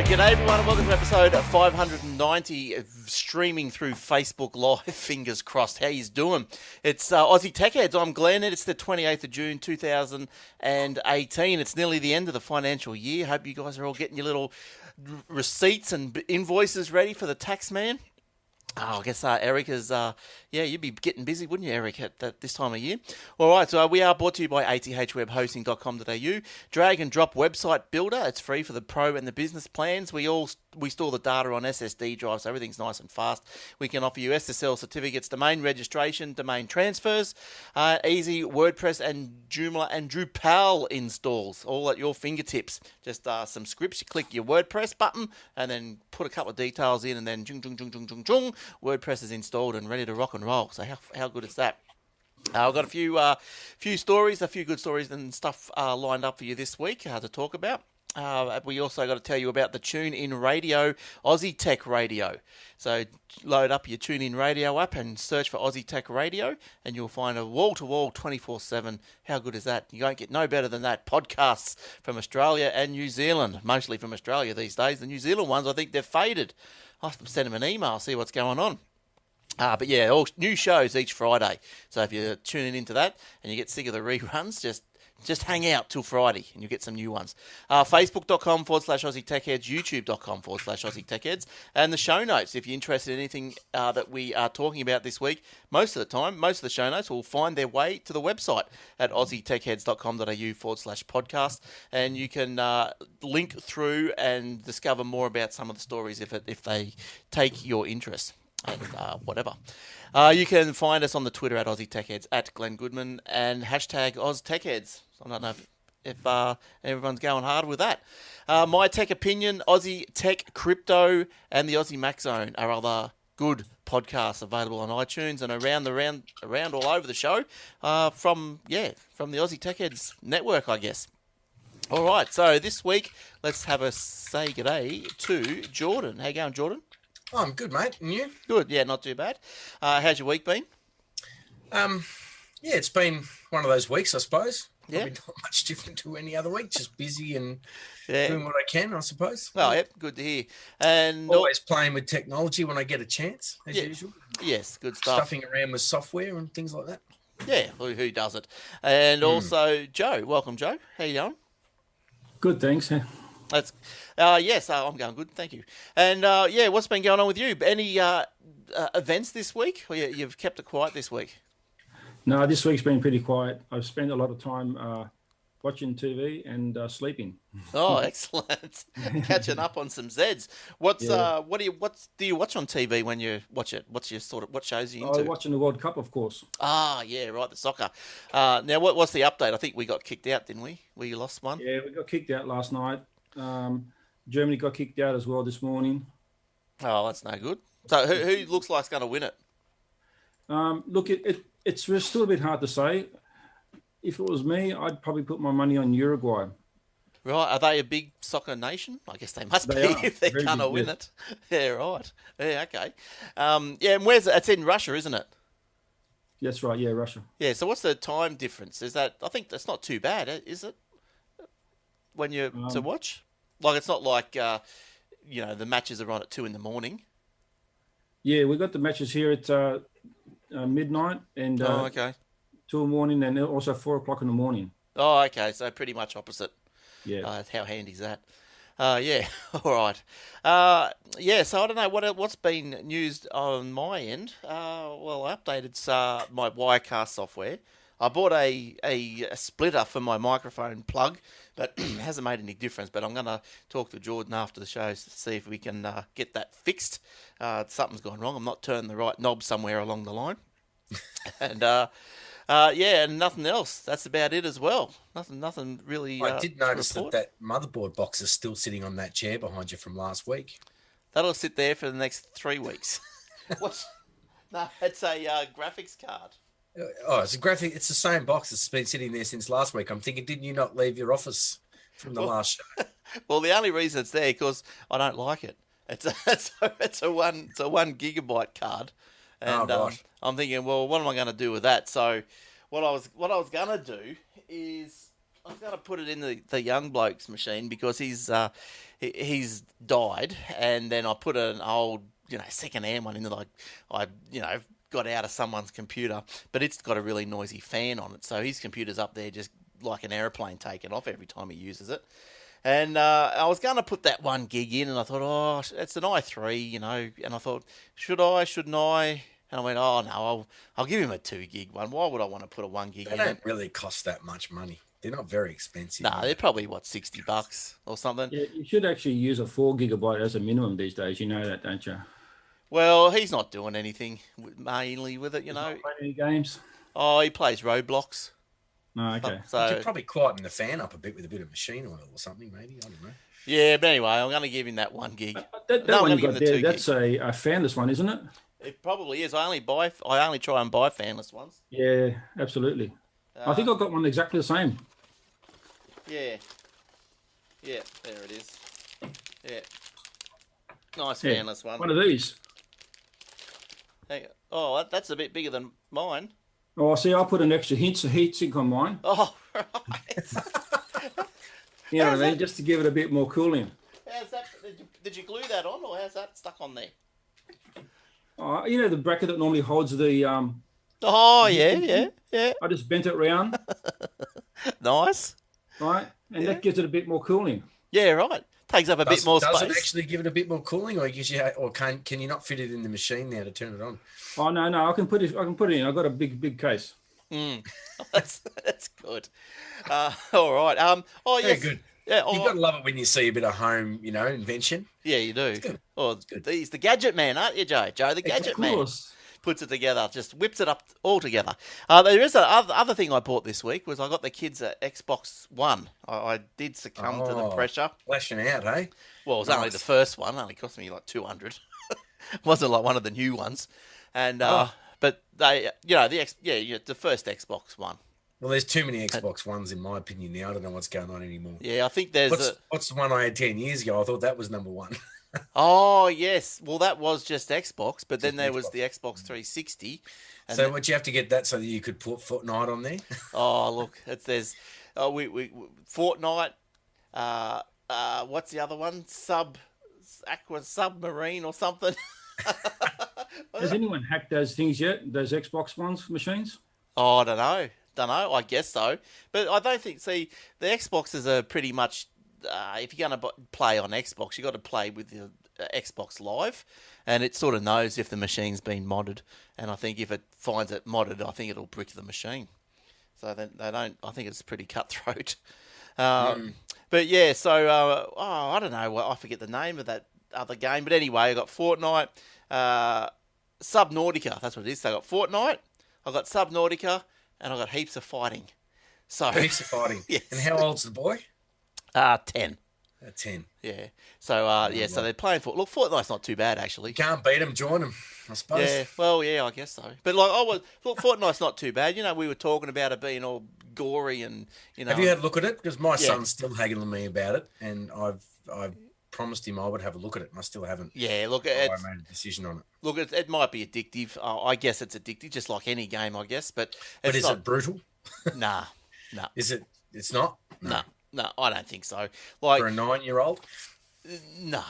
G'day everyone and welcome to episode 590 streaming through Facebook Live, fingers crossed. How yous doing? It's Aussie Tech Heads. I'm Glenn and it's the 28th of June 2018. It's nearly the end of the financial year. Hope you guys are all getting your little receipts and invoices ready for the tax man. I guess Eric is, you'd be getting busy, wouldn't you, Eric, at this time of year? All right, so we are brought to you by athwebhosting.com.au. Drag and drop website builder. It's free for the pro and the business plans. We store the data on SSD drives, so everything's nice and fast. We can offer you SSL certificates, domain registration, domain transfers, easy WordPress and Joomla and Drupal installs, all at your fingertips. Just some scripts. You click your WordPress button and then put a couple of details in and then jung, WordPress is installed and ready to rock and roll. So how good is that? I've got a few stories, a few good stories and stuff lined up for you this week to talk about. We also got to tell you about the TuneIn Radio, Aussie Tech Radio. So load up your TuneIn Radio app and search for Aussie Tech Radio and you'll find a wall-to-wall 24/7. How good is that? You won't get no better than that. Podcasts from Australia and New Zealand, mostly from Australia these days. The New Zealand ones, I think they've faded. I'll have to send them an email, see what's going on. But yeah, all new shows each Friday. So if you're tuning into that and you get sick of the reruns, just hang out till Friday and you'll get some new ones. Facebook.com/Aussie Tech Heads, YouTube.com/Aussie Tech Heads, and the show notes. If you're interested in anything that we are talking about this week, most of the show notes will find their way to the website at aussietechheads.com.au/podcast, and you can link through and discover more about some of the stories if they take your interest. And whatever. You can find us on the Twitter at Aussie Tech Heads, at Glenn Goodman, and hashtag #OzTechHeads. I don't know if everyone's going hard with that. My Tech Opinion, Aussie Tech Crypto, and the Aussie Mac Zone are other good podcasts available on iTunes and around all over the show from the Aussie Tech Heads network, I guess. All right, so this week, let's have a say g'day to Jordan. How you going, Jordan? Oh, I'm good, mate. And you? Good, yeah, not too bad. How's your week been? It's been one of those weeks, I suppose. Yeah. Probably not much different to any other week, just busy and doing what I can, I suppose. Well, yep, good to hear. And always playing with technology when I get a chance, as usual. Yes, good stuff. Stuffing around with software and things like that. Yeah, who does it? And also, Joe. Welcome, Joe. How you going? Good, thanks. That's yes, I'm going good, thank you. And what's been going on with you? Any events this week? Or you've kept it quiet this week? No, this week's been pretty quiet. I've spent a lot of time watching TV and sleeping. Oh, excellent! Catching up on some Zeds. What do you watch on TV when you watch it? What shows are you into? Watching the World Cup, of course. Ah, yeah, right, the soccer. Now, what's the update? I think we got kicked out, didn't we? We lost one. Yeah, we got kicked out last night. Germany got kicked out as well this morning. Oh, that's no good. So who looks like it's going to win it? Look, it's still a bit hard to say. If it was me, I'd probably put my money on Uruguay. Right. Are they a big soccer nation? I guess they must be if they're going to win it. Yeah, right. Yeah, okay. And where's it? It's in Russia, isn't it? That's right, yeah, Russia. Yeah, so what's the time difference? I think that's not too bad, is it? When you to watch? Like, it's not like, the matches are on at 2 a.m. Yeah, we got the matches here at midnight and 2 a.m, and also 4 o'clock in the morning. Oh, okay, so pretty much opposite. Yeah. How handy is that? Yeah, all right. So I don't know what's been used on my end. Well, I updated my Wirecast software. I bought a splitter for my microphone plug, but it hasn't made any difference. But I'm going to talk to Jordan after the show to see if we can get that fixed. Something's gone wrong. I'm not turning the right knob somewhere along the line. And and nothing else. That's about it as well. Nothing really. I did notice that motherboard box is still sitting on that chair behind you from last week. That'll sit there for the next 3 weeks. No, it's a graphics card. Oh, it's a graphic. It's the same box that's been sitting there since last week. I'm thinking, didn't you not leave your office from the last show? Well, the only reason it's there because I don't like it. It's a 1 gigabyte card, and I'm thinking, well, what am I going to do with that? So, what I was going to do is I was going to put it in the young bloke's machine because he's died, and then I put an old second-hand one in there. Like I got out of someone's computer, but it's got a really noisy fan on it, so his computer's up there just like an aeroplane taking off every time he uses it. And I was going to put that 1 gig in, and I thought, oh, it's an i3, and I thought, shouldn't I? And I went, oh no, I'll give him a 2 gig one. Why would I want to put a 1 gig in? They don't really cost that much money. They're not very expensive. No, they're probably $60 or something. Yeah, you should actually use a 4 gigabyte as a minimum these days. You know that, don't you? Well, he's not doing anything mainly with it, He's not playing any games. Oh, he plays Roblox. No, okay. So you could probably quieten the fan up a bit with a bit of machine oil or something, maybe. I don't know. Yeah, but anyway, I'm going to give him that 1 gig. That one you got there, that's a fanless one, isn't it? It probably is. I only try and buy fanless ones. Yeah, absolutely. I think I've got one exactly the same. Yeah. Yeah, there it is. Yeah. Nice fanless one. One of these. Oh, that's a bit bigger than mine. Oh, see, I put an extra heat sink on mine. Oh, right. You know what I mean? Just to give it a bit more cooling. How's that? Did you glue that on, or how's that stuck on there? Oh, you know the bracket that normally holds the Oh, yeah. I just bent it round. Nice. Right? And that gives it a bit more cooling. Yeah, right. Takes up a bit more space. Does it actually give it a bit more cooling, or can you not fit it in the machine now to turn it on? Oh no, I can put it in. I've got a big case. That's good. All right. Oh, Very yes. good. Yeah, You've got to love it when you see a bit of home, invention. Yeah, you do. It's good. Oh, it's good. He's the gadget man, aren't you, Joe? Joe, the gadget man. Puts it together, just whips it up all together. There is other thing I bought this week was I got the kids an Xbox One. I did succumb to the pressure. Flashing out, eh? Well, it was only the first one. It only cost me like $200. It wasn't like one of the new ones. And but they, the first Xbox One. Well, there's too many Xbox Ones in my opinion now. I don't know what's going on anymore. Yeah, I think there's what's the one I had 10 years ago? I thought that was number one. Oh, yes. Well, that was just Xbox, but then there was the Xbox 360. So would you have to get that so that you could put Fortnite on there? Oh, look, there's Fortnite. What's the other one? Submarine or something. Has anyone hacked those things yet? Those Xbox Ones machines? Oh, I don't know. I guess so, but I don't think. See, the Xboxes are pretty much. If you're going to play on Xbox, you got to play with the Xbox Live, and it sort of knows if the machine's been modded. And I think if it finds it modded, I think it'll brick the machine. So they don't. I think it's pretty cutthroat. But yeah, so I don't know. I forget the name of that other game, but anyway, I got Fortnite, Subnautica. That's what it is. So I got Fortnite, I got Subnautica, and I got heaps of fighting. So heaps of fighting. Yes. And how old's the boy? 10. 10. Yeah. So so they're playing Fortnite's not too bad actually. Can't beat them, join them, I suppose. Yeah. Well, yeah, I guess so. But Fortnite's not too bad. We were talking about it being all gory and Have you had a look at it? Because my son's still haggling me about it, and I've promised him I would have a look at it, and I still haven't. Yeah. Look, I made a decision on it. Look, it might be addictive. I guess it's addictive, just like any game, I guess. But is it brutal? Nah. Is it? It's not. No, I don't think so. Like for a 9-year-old? No.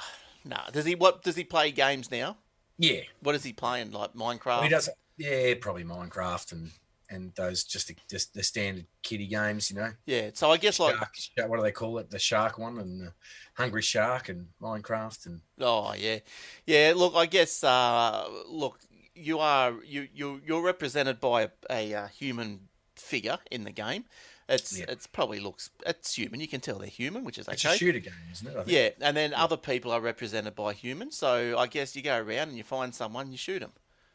Does he play games now? Yeah. What is he playing? Like Minecraft? Well, he does. Yeah, probably Minecraft and those just the standard kiddie games, Yeah. So I guess Shark, what do they call it? The Shark one and the Hungry Shark and Minecraft and. Oh yeah. Look, I guess. You're represented by a human figure in the game. It's probably it's human. You can tell they're human, which is okay. It's a shooter game, isn't it? I think. Yeah, and then other people are represented by humans. So I guess you go around and you find someone, you shoot them.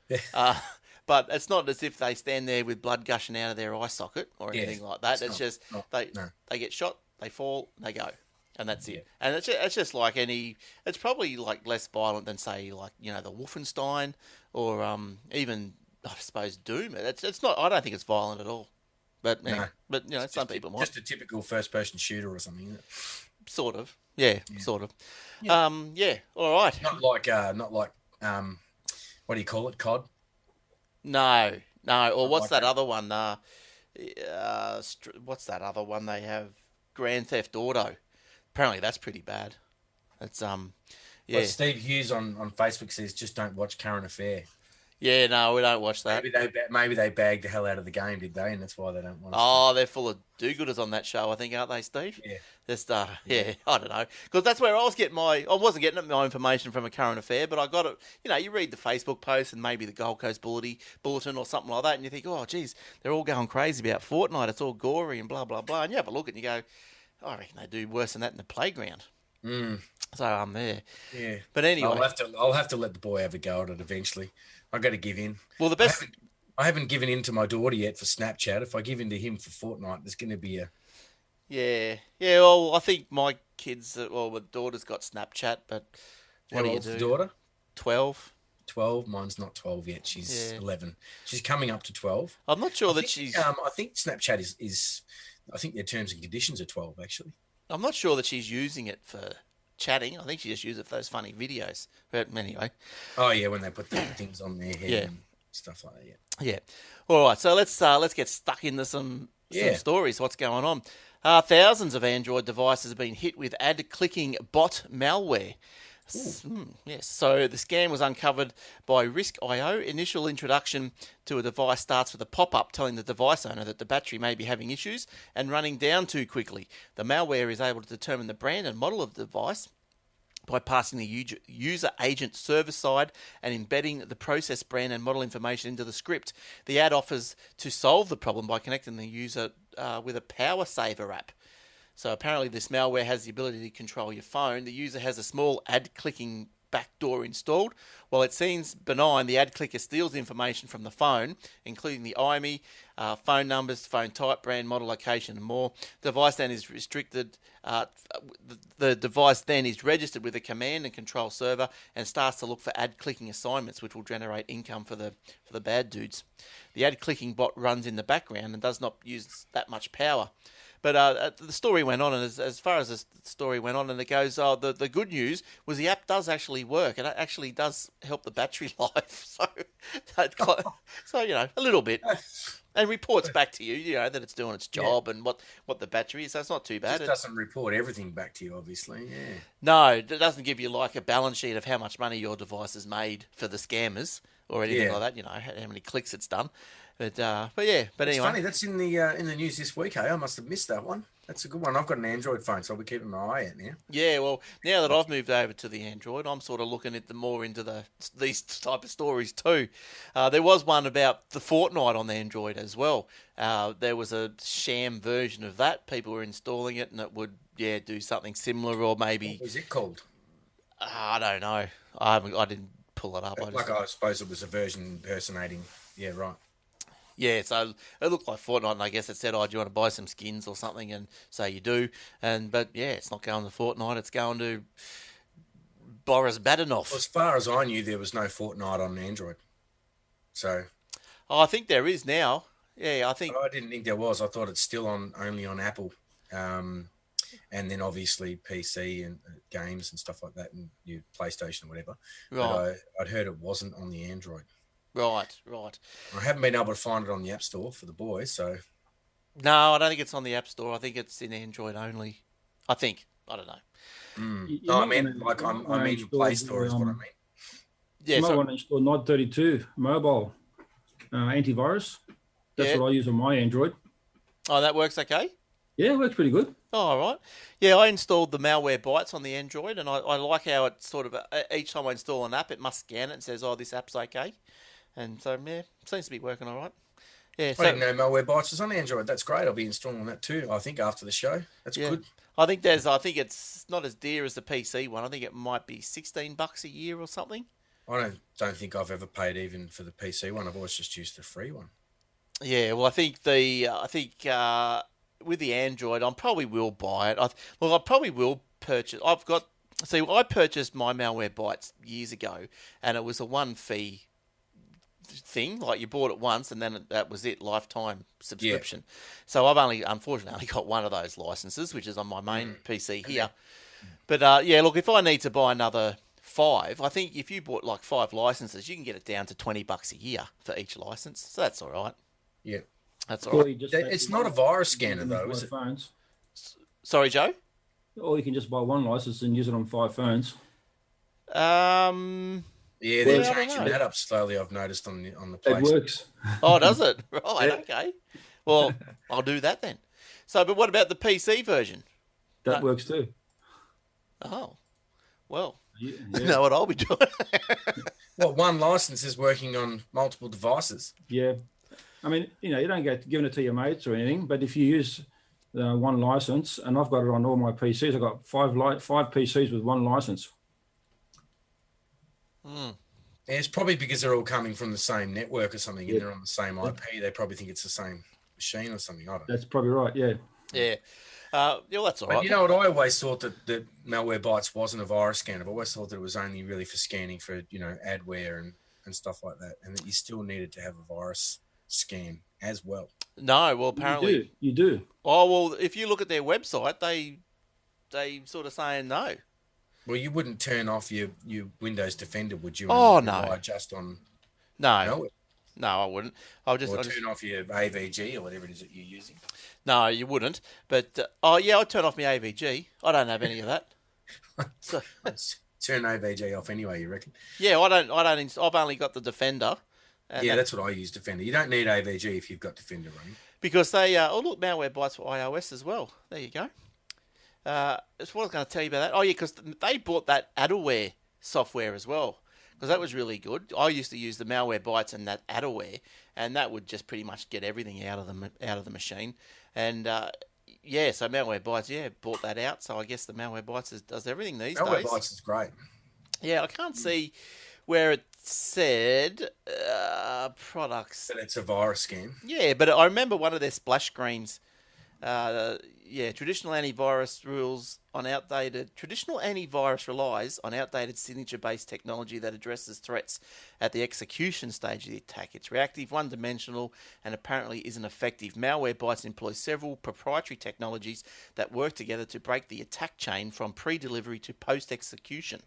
Yeah. But it's not as if they stand there with blood gushing out of their eye socket or anything like that. It's just they get shot, they fall, they go, and that's it. And it's just like it's probably like less violent than say like the Wolfenstein or even I suppose Doom. It's not. I don't think it's violent at all. But some people might. Just a typical first-person shooter or something, isn't it? Sort of. Yeah, sort of. Yeah. All right. Not like what do you call it? COD? No. Or what's that other one? What's that other one they have? Grand Theft Auto. Apparently, that's pretty bad. It's yeah. But Steve Hughes on Facebook says just don't watch Current Affair. Yeah, no, we don't watch that. Maybe they bagged the hell out of the game, did they? And that's why they don't want. They're full of do-gooders on that show, I think, aren't they, Steve? Yeah. Just, I don't know, because that's where I was getting I wasn't getting my information from a Current Affair, but I got it. You know, you read the Facebook post and maybe the Gold Coast Bulletin or something like that, and you think, oh, geez, they're all going crazy about Fortnite. It's all gory and blah blah blah. And you have a look and you go, I reckon they do worse than that in the playground. So I'm there. Yeah. But anyway, I'll have to let the boy have a go at it eventually. I got to give in. Well, the best. I haven't given in to my daughter yet for Snapchat. If I give in to him for Fortnite, there's going to be a. Yeah. Well, I think my kids. Well, my daughter's got Snapchat, but How old's the daughter? 12. 12. Mine's not 12 yet. She's 11. She's coming up to 12. I'm not sure that she's. I think Snapchat is. I think their terms and conditions are 12 actually. I'm not sure that she's using it for chatting. I think she just uses it for those funny videos. But anyway. Oh yeah, when they put the things on their head and stuff like that. Yeah. All right. So let's get stuck into some stories. What's going on? Thousands of Android devices have been hit with ad-clicking bot malware. Yes. So the scam was uncovered by Risk.io. Initial introduction to a device starts with a pop-up telling the device owner that the battery may be having issues and running down too quickly. The malware is able to determine the brand and model of the device by passing the user agent server side and embedding the process brand and model information into the script. The ad offers to solve the problem by connecting the user with a power saver app. So apparently this malware has the ability to control your phone. The user has a small ad-clicking backdoor installed. While it seems benign, the ad clicker steals information from the phone, including the IMEI, phone numbers, phone type, brand, model, location, and more. The device then is restricted. The device then is registered with a command and control server and starts to look for ad clicking assignments, which will generate income for the bad dudes. The ad clicking bot runs in the background and does not use that much power. But the story went on, and as far as the story went on, and it goes, the good news was the app does actually work, and it actually does help the battery life. So you know, a little bit, and reports back to you, you know, that it's doing its job and what the battery is. So it's not too bad. It doesn't report everything back to you, obviously. Yeah. No, it doesn't give you like a balance sheet of how much money your device has made for the scammers or anything like that. You know, how many clicks it's done. But anyway, it's funny. That's in the news this week. Hey, I must have missed that one. That's a good one. I've got an Android phone, so I'll be keeping my eye out now. Yeah, well, now that I've moved over to the Android, I'm sort of looking at more into these type of stories too. There was one about the Fortnite on the Android as well. There was a sham version of that. People were installing it, and it would do something similar, or maybe. What was it called? I don't know. I didn't pull it up. I suppose it was a version impersonating. Yeah, right. Yeah, so it looked like Fortnite, and I guess it said, do you want to buy some skins or something? And so you do. But it's not going to Fortnite, it's going to Boris Badenov. Well, as far as I knew, there was no Fortnite on Android. So. I think there is now. Yeah, I think. I didn't think there was. I thought it's still only on Apple. And then obviously PC and games and stuff like that, and your PlayStation or whatever. Right. But I'd heard it wasn't on the Android. Right. I haven't been able to find it on the App Store for the boys, so. No, I don't think it's on the App Store. I think it's in Android only. I think. I don't know. No, I mean Play Store is what I mean. Yeah, you might want to install Nod 32 mobile antivirus. That's what I use on my Android. Oh, that works okay? Yeah, it works pretty good. Oh, all right. Yeah, I installed the malware bytes on the Android, and I like how it sort of, each time I install an app, it must scan it and says, this app's okay. And so, it seems to be working all right. Yeah, I didn't know malware bytes was on Android. That's great. I'll be installing that too, I think, after the show. That's good. I think it's not as dear as the PC one. I think it might be $16 a year or something. I don't think I've ever paid even for the PC one. I've always just used the free one. Yeah, well, I think with the Android, I probably will buy it. I probably will purchase. I purchased my malware bytes years ago, and it was a one fee thing. Like you bought it once, and then that was it, lifetime subscription. Yeah. So I've unfortunately only got one of those licenses, which is on my main PC here. But look, if I need to buy another 5, I think if you bought like 5 licenses, you can get it down to $20 a year for each license. So that's all right. Yeah. That's all right. It's not a virus scanner, though, is it? Phones. Sorry, Joe? Or you can just buy one license and use it on 5 phones. Yeah, they're changing that up slowly. I've noticed on the place. It works. Oh, does it? Right. Okay. Well, I'll do that then. So, but what about the PC version? That works too. Oh, well, Yeah. you know what I'll be doing. Well, one license is working on multiple devices. Yeah. I mean, you don't get giving it to your mates or anything, but if you use one license, and I've got it on all my PCs, I've got five PCs with one license. Yeah, it's probably because they're all coming from the same network or something, and they're on the same IP. They probably think it's the same machine or something. I don't know. That's probably right. Yeah. Yeah. Well, that's all right. But you know what? I always thought that Malwarebytes wasn't a virus scanner. I've always thought that it was only really for scanning for, adware and stuff like that, and that you still needed to have a virus scan as well. No, well, apparently you do. Oh, well, if you look at their website, they sort of saying no. Well, you wouldn't turn off your Windows Defender, would you? Oh, no. Just on No, I wouldn't. I'll just turn off your AVG or whatever it is that you're using. No, you wouldn't. But I'd turn off my AVG. I don't have any of that. So, turn AVG off anyway. You reckon? Yeah, I don't. I've only got the Defender. Yeah, that's what I use, Defender. You don't need AVG if you've got Defender running. Because they look, Malwarebytes for iOS as well. There you go. That's what I was going to tell you about that. Oh yeah, because they bought that Adware software as well. Because that was really good. I used to use the Malwarebytes and that Adware, and that would just pretty much get everything out of the machine. And so Malwarebytes, bought that out. So I guess the Malwarebytes does everything these days. Malwarebytes is great. Yeah, I can't see where it said products. But it's a virus scan. Yeah, but I remember one of their splash screens. Traditional antivirus relies on outdated signature-based technology that addresses threats at the execution stage of the attack. It's reactive, one-dimensional, and apparently isn't effective. Malwarebytes employs several proprietary technologies that work together to break the attack chain from pre-delivery to post-execution.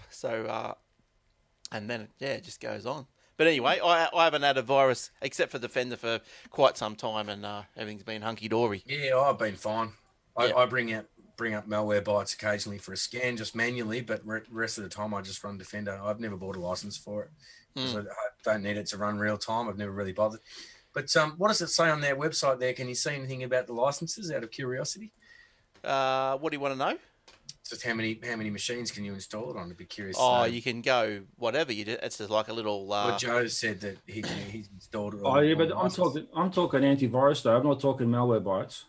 So, and then it just goes on. But anyway, I haven't had a virus except for Defender for quite some time, and everything's been hunky dory. Yeah, I've been fine. I bring up Malwarebytes occasionally for a scan, just manually, but rest of the time I just run Defender. I've never bought a license for it because I don't need it to run real time. I've never really bothered. But what does it say on their website there? Can you see anything about the licenses out of curiosity? What do you want to know? Just how many machines can you install it on? I'd be curious. You can go whatever you do. It's just like a little. Well, Joe said that he's installed it. Oh yeah, but I'm talking antivirus though. I'm not talking Malwarebytes.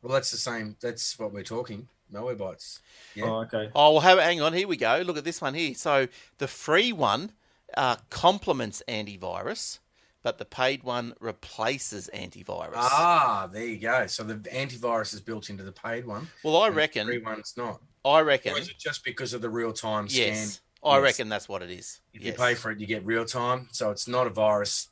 Well, that's the same. That's what we're talking. Malwarebytes. Yeah. Oh, okay. Oh, well, hang on. Here we go. Look at this one here. So the free one complements antivirus, but the paid one replaces antivirus. Ah, there you go. So the antivirus is built into the paid one. Well, I reckon the free one's not. I reckon. Or is it just because of the real-time scan? Yes, I reckon that's what it is. If you pay for it, you get real-time. So it's not a virus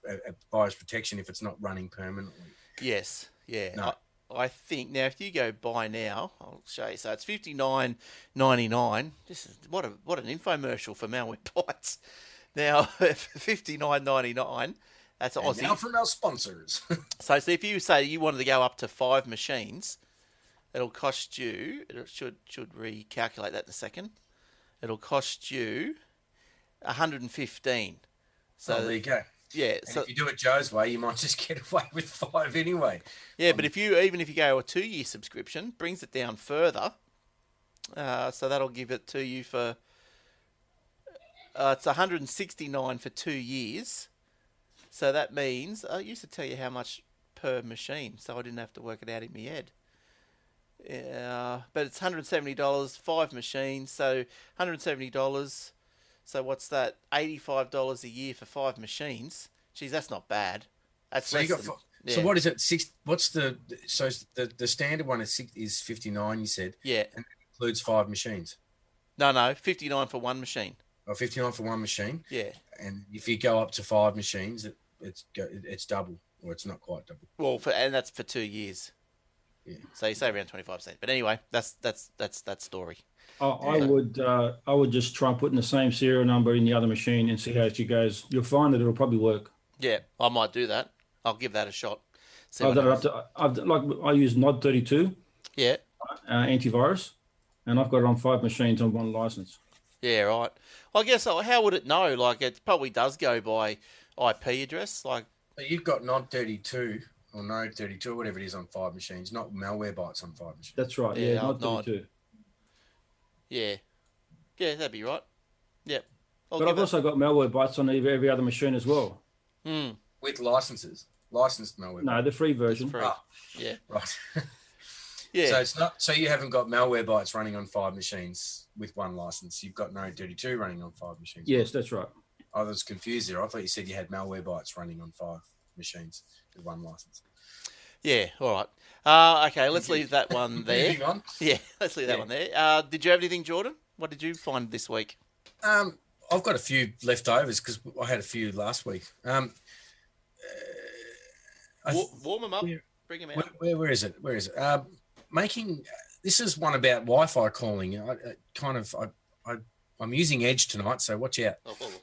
protection if it's not running permanently. Yes, yeah. No. I think now if you go buy now, I'll show you. So it's $59.99. This is what an infomercial for Malwarebytes. Now $59.99. That's Aussie. Now from our sponsors. So if you say you wanted to go up to 5 machines, it'll cost you. It should recalculate that in a second. It'll cost you $115. So there you go. Yeah. And if you do it Joe's way, you might just get away with 5 anyway. Yeah, but even if you go a 2-year subscription, brings it down further. So that'll give it to you for it's $169 for 2 years. So that means I used to tell you how much per machine, so I didn't have to work it out in my head. But it's $170, 5 machines, so $170. So what's that? $85 a year for 5 machines. Geez, that's not bad. That's so So what is it? The standard one is 59. You said. Yeah. And it includes 5 machines. No, 59 for 1 machine. Oh, 59 for 1 machine. Yeah. And if you go up to 5 machines, it's double, or it's not quite double. Well, and that's for 2 years. Yeah. So you save around 25%. But anyway, that's that story. I would just try putting the same serial number in the other machine and see how it goes. You'll find that it'll probably work. Yeah, I might do that. I'll give that a shot. I use Nod 32. Yeah. Antivirus, and I've got it on 5 machines on one license. Yeah, right. I guess how would it know? Like, it probably does go by IP address. Like, So you've got Node 32 or Node 32, whatever it is, on 5 machines, not malware bytes on 5 machines. That's right. Yeah, Yeah, not Nod. 32. yeah, that'd be right. Yep. But I've also got malware bytes on every other machine as well. With licenses, licensed malware. No, the free version. Free. Ah, Yeah. right. Yeah. So it's not. So you haven't got malware bytes running on 5 machines with one license. You've got Node 32 running on 5 machines. Yes, that's right. I was confused there. I thought you said you had malware bytes running on 5 machines with one license. Yeah. All right. Okay. Let's leave that one there. Moving on. Yeah. Let's leave that one there. Did you have anything, Jordan? What did you find this week? I've got a few leftovers because I had a few last week. Warm them up. Bring them out. Where is it? Where is it? This is one about Wi-Fi calling. I'm using Edge tonight, so watch out. Oh, look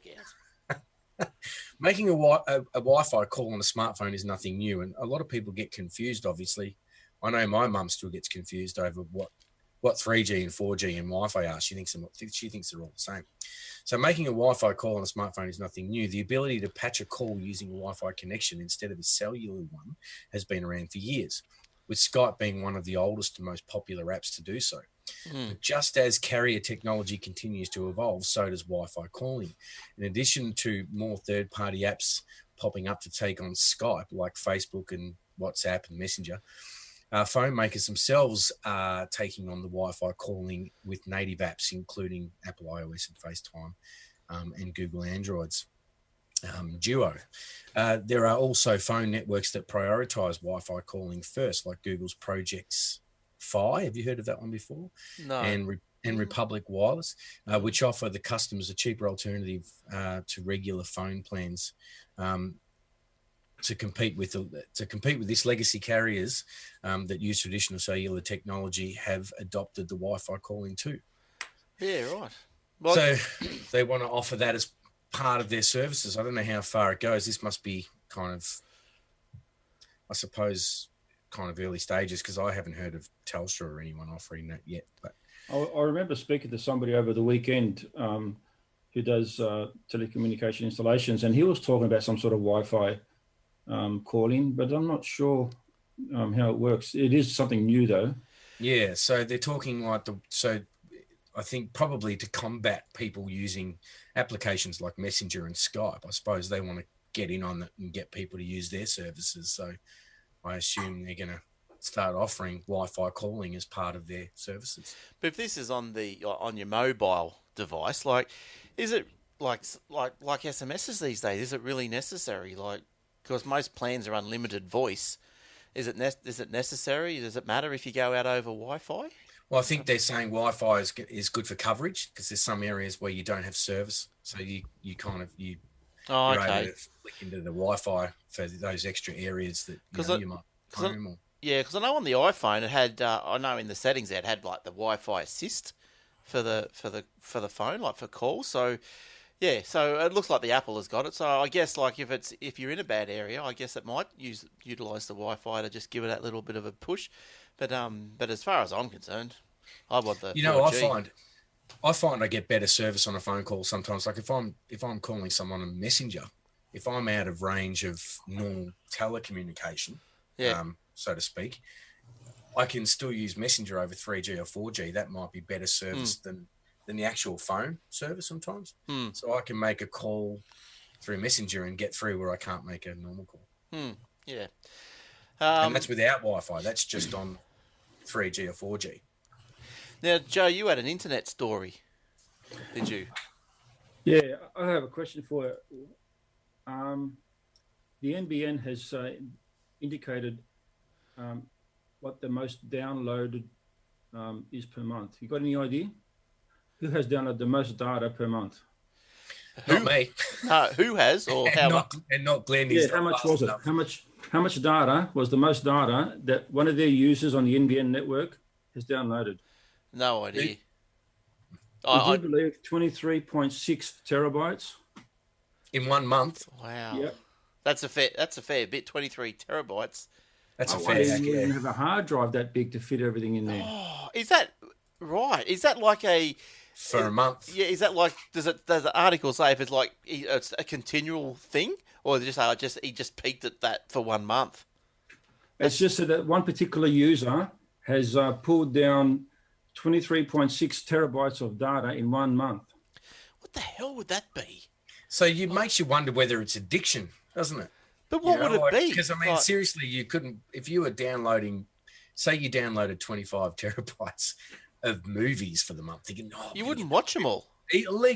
out. Making a Wi-Fi call on a smartphone is nothing new, and a lot of people get confused. Obviously, I know my mum still gets confused over what 3G and 4G and Wi-Fi are. She thinks they're all the same. So making a Wi-Fi call on a smartphone is nothing new. The ability to patch a call using a Wi-Fi connection instead of a cellular one has been around for years, with Skype being one of the oldest and most popular apps to do so. But just as carrier technology continues to evolve, so does Wi-Fi calling. In addition to more third-party apps popping up to take on Skype, like Facebook and WhatsApp and Messenger, phone makers themselves are taking on the Wi-Fi calling with native apps, including Apple iOS and FaceTime and Google Android's Duo. There are also phone networks that prioritize Wi-Fi calling first, like Google's Projects Fi. Have you heard of that one before? No. And Republic Wireless, which offer the customers a cheaper alternative to regular phone plans. To compete with this, legacy carriers that use traditional cellular technology have adopted the Wi-Fi calling too. Yeah, right. Well, So they want to offer that as part of their services. I don't know how far it goes. This must be kind of, I suppose, kind of early stages, because I haven't heard of Telstra or anyone offering that yet. But I remember speaking to somebody over the weekend who does telecommunication installations, and he was talking about some sort of Wi-Fi calling, but I'm not sure how it works. It is something new, though. yeah, so they're talking like so I think probably to combat people using applications like Messenger and Skype. I suppose they want to get in on it and get people to use their services. So I assume they're going to start offering Wi-Fi calling as part of their services. but if this is on your mobile device, like, is it like SMSs these days? Is it really necessary? Like, because most plans are unlimited voice. Is it necessary? Does it matter if you go out over Wi-Fi? Well, I think they're saying Wi-Fi is good for coverage, because there's some areas where you don't have service, so you're able to flick into the Wi-Fi for those extra areas that you might home or. Yeah, because I know on the iPhone it had. I know in the settings there it had like the Wi-Fi assist for the phone, like for calls. So yeah, so it looks like the Apple has got it. So I guess like if you're in a bad area, I guess it might utilize the Wi-Fi to just give it that little bit of a push. But as far as I'm concerned, I want the 4G. I find I get better service on a phone call sometimes. Like if I'm calling someone on Messenger, if I'm out of range of normal telecommunication, so to speak, I can still use Messenger over 3G or 4G. That might be better service than the actual phone service sometimes. So I can make a call through Messenger and get through where I can't make a normal call. Yeah. And that's without Wi-Fi. That's just on 3G or 4G. Now, Joe, you had an internet story, did you? Yeah, I have a question for you. The NBN has indicated what the most downloaded is per month. You got any idea? Who has downloaded the most data per month? Not me. Who has, or how? Not Glenn. Yeah, how much was it? How much data was the most data that one of their users on the NBN network has downloaded? No idea. I do believe 23.6 terabytes in 1 month. Wow. Yep. That's a fair bit. 23 terabytes. That's a I fair wonder hack, if you yeah. even have a hard drive that big to fit everything in there. Oh, is that right? Is that like a For a month. Yeah, is that like does the article say if it's like it's a continual thing, or he just peaked at that for 1 month? It's just that one particular user has pulled down 23.6 terabytes of data in 1 month. What the hell would that be? So it makes you wonder whether it's addiction, doesn't it? But what would it be? Because, I mean, seriously, you couldn't, if you were downloading, say you downloaded 25 terabytes of movies for the month, thinking, you wouldn't watch them all.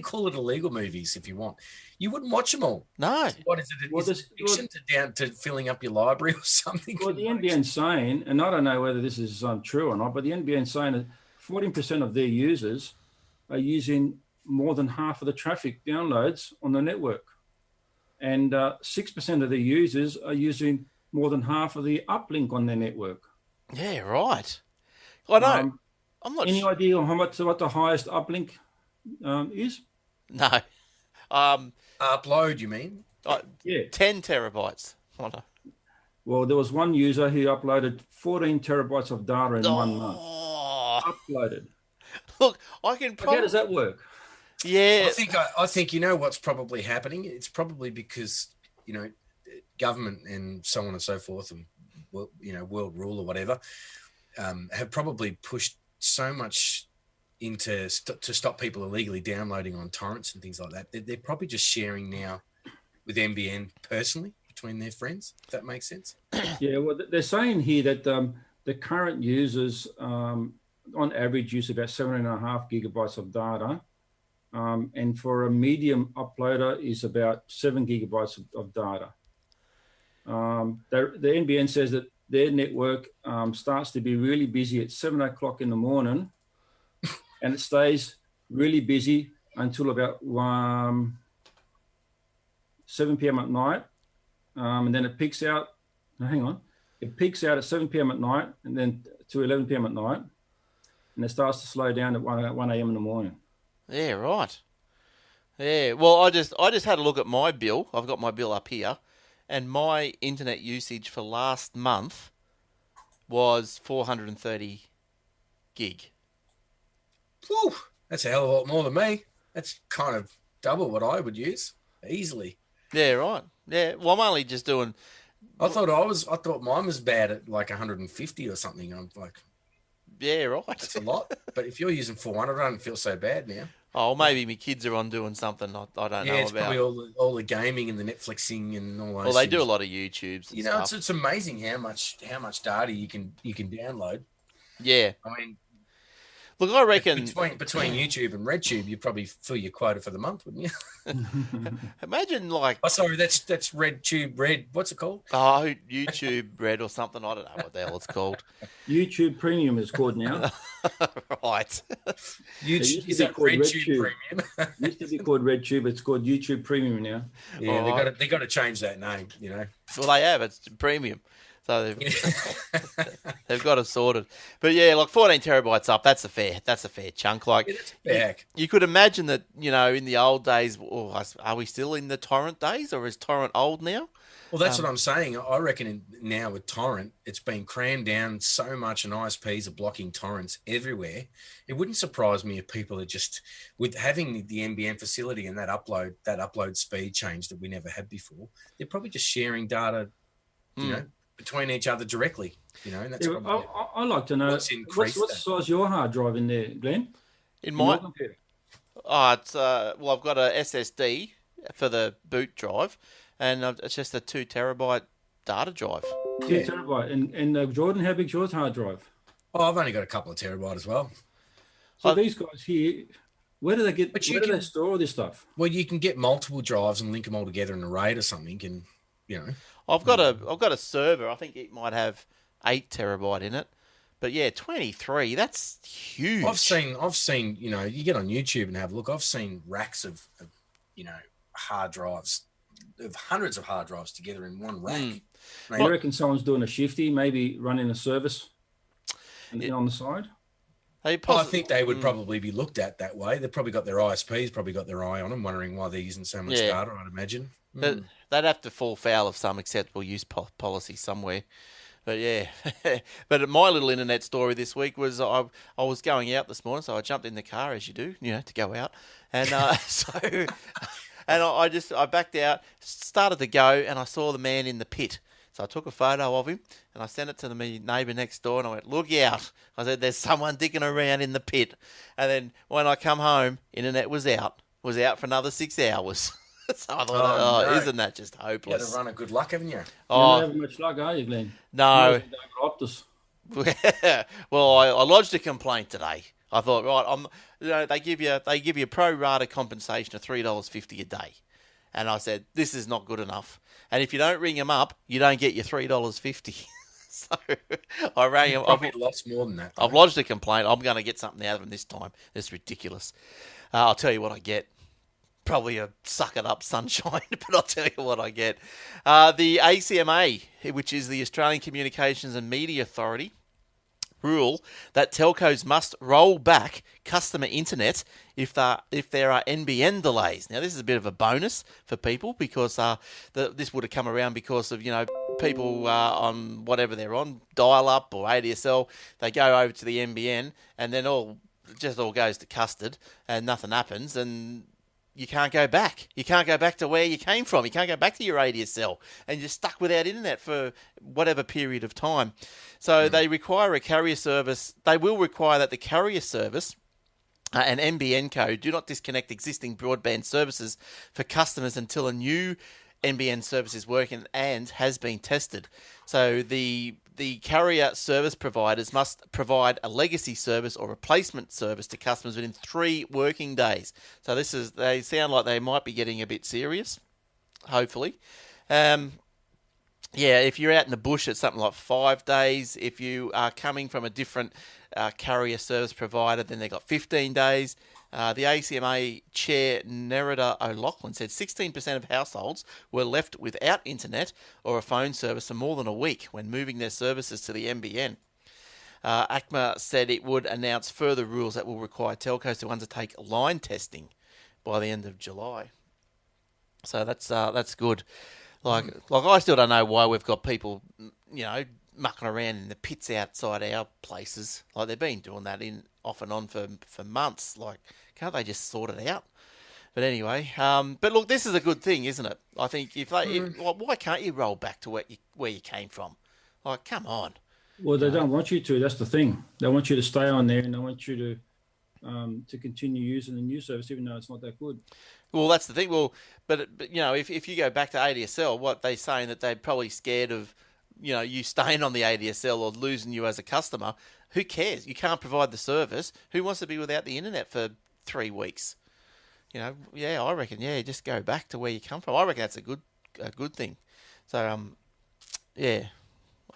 Call it illegal movies if you want. You wouldn't watch them all. No. What is it? Is it addiction to filling up your library or something? Well, the NBN's saying, and I don't know whether this is true or not, but the NBN's saying that 14% of their users are using more than half of the traffic downloads on the network. And 6% of the users are using more than half of the uplink on their network. Yeah, right. I know. I'm not. Any idea on what the highest uplink is? No. Upload, you mean? Yeah. 10 terabytes. Oh, no. Well, there was one user who uploaded 14 terabytes of data in 1 month. Uploaded. Look, I can probably. How does that work? Yeah. I think you know what's probably happening. It's probably because, government and so on and so forth, and world rule or whatever, have probably pushed so much to stop people illegally downloading on torrents and things like that. They're probably just sharing now with NBN personally between their friends, if that makes sense. Yeah, well, they're saying here that the current users, on average, use about 7.5 gigabytes of data. And for a medium uploader is about 7 gigabytes of data. The NBN says that their network starts to be really busy at 7 o'clock in the morning, and it stays really busy until about 7 p.m. at night, and then it peaks out. No, hang on, it peaks out at 7 p.m. at night, and then to 11 p.m. at night, and it starts to slow down at 1 a.m. in the morning. Yeah, right. Yeah, well, I just had a look at my bill. I've got my bill up here, and my internet usage for last month was 430 gig. Whew, that's a hell of a lot more than me. That's kind of double what I would use easily. Yeah, right. Yeah, well, I'm only just doing. I thought mine was bad at like 150 or something. I'm like, yeah, right. That's a lot. But if you're using 400, I don't feel so bad now. Oh, maybe my kids are on doing something I don't know it's about. probably all the gaming and the Netflixing and all those. Well, they things. do a lot of YouTubes. And stuff. It's amazing how much data you can download. Yeah. I mean, look, I reckon between YouTube and RedTube, you'd probably fill your quota for the month, wouldn't you? Imagine like. Oh, sorry, that's RedTube Red. What's it called? Oh, YouTube Red or something. I don't know what the hell it's called. YouTube Premium is called now. Right. YouTube is that RedTube Premium? Used to be called RedTube. It's called YouTube Premium now. Yeah, they got to change that name. Well, they have. It's premium. So they've got it sorted. But yeah, like 14 terabytes up, that's a fair chunk. Like you could imagine that, in the old days, are we still in the torrent days, or is torrent old now? Well, that's what I'm saying. I reckon now with torrent, it's been crammed down so much, and ISPs are blocking torrents everywhere. It wouldn't surprise me if people are just, with having the NBN facility and that upload speed change that we never had before, they're probably just sharing data, between each other directly. And that's I'd like to know what size your hard drive in there, Glenn? In my computer? It's I've got a SSD for the boot drive, and it's just a 2 terabyte data drive. 2 terabyte. And Jordan, how big's yours hard drive? Oh, I've only got a couple of terabyte as well. So these guys here, where do they store all this stuff? Well, you can get multiple drives and link them all together in a RAID or something, and I've got a server. I think it might have 8 terabyte in it, but yeah, 23. That's huge. I've seen. You get on YouTube and have a look. I've seen racks of hard drives, of hundreds of hard drives together in one rack. I reckon someone's doing a shifty, maybe running a service on the side. I think they would probably be looked at that way. They've probably got their ISPs, probably got their eye on them, wondering why they're using so much data, I'd imagine. They'd have to fall foul of some acceptable use policy somewhere. But yeah, but my little internet story this week was I was going out this morning, so I jumped in the car as you do, to go out, and I backed out, started to go, and I saw the man in the pit. So I took a photo of him and I sent it to my neighbour next door, and I went, "Look out!" I said, "There's someone digging around in the pit." And then when I come home, internet was out for another 6 hours. So I thought, no. Isn't that just You had hopeless? a run of good luck, haven't you? You're Oh, not having much luck, are you, Glenn? no. Optus. Well, I lodged a complaint today. I thought, right, they give you pro rata compensation of $3.50 a day, and I said this is not good enough. And if you don't ring them up, you don't get your $3.50. So I rang them. Probably lots more than that, though. I've lodged a complaint. I'm going to get something out of them this time. It's ridiculous. I'll tell you what I get. Probably a suck it up sunshine, but I'll tell you what I get. The ACMA, which is the Australian Communications and Media Authority, rule that telcos must roll back customer internet if there are NBN delays. Now, this is a bit of a bonus for people because this would have come around because of people on whatever they're on, dial-up or ADSL. They go over to the NBN and then all goes to custard and nothing happens, and you can't go back. You can't go back to where you came from. You can't go back to your ADSL, and you're stuck without internet for whatever period of time. So they require a carrier service. They will require that the carrier service and NBN code do not disconnect existing broadband services for customers until a new NBN service is working and has been tested. So the carrier service providers must provide a legacy service or replacement service to customers within 3 working days. So they sound like they might be getting a bit serious, hopefully. If you're out in the bush, it's something like 5 days. If you are coming from a different carrier service provider, then they've got 15 days. The ACMA chair, Nerida O'Loughlin, said 16% of households were left without internet or a phone service for more than a week when moving their services to the NBN. ACMA said it would announce further rules that will require telcos to undertake line testing by the end of July. So that's good. Like I still don't know why we've got people, mucking around in the pits outside our places. Like they've been doing that off and on for months. Like, can't they just sort it out? But anyway, but look, this is a good thing, isn't it? I think why can't you roll back to where you came from? Like, come on. Well, they don't want you to. That's the thing. They want you to stay on there, and they want you to continue using the new service, even though it's not that good. Well, that's the thing. Well, but if you go back to ADSL, what they're saying that they're probably scared of, you staying on the ADSL or losing you as a customer. Who cares? You can't provide the service. Who wants to be without the internet for 3 weeks? I reckon. Yeah, just go back to where you come from. I reckon that's a good thing. So, yeah,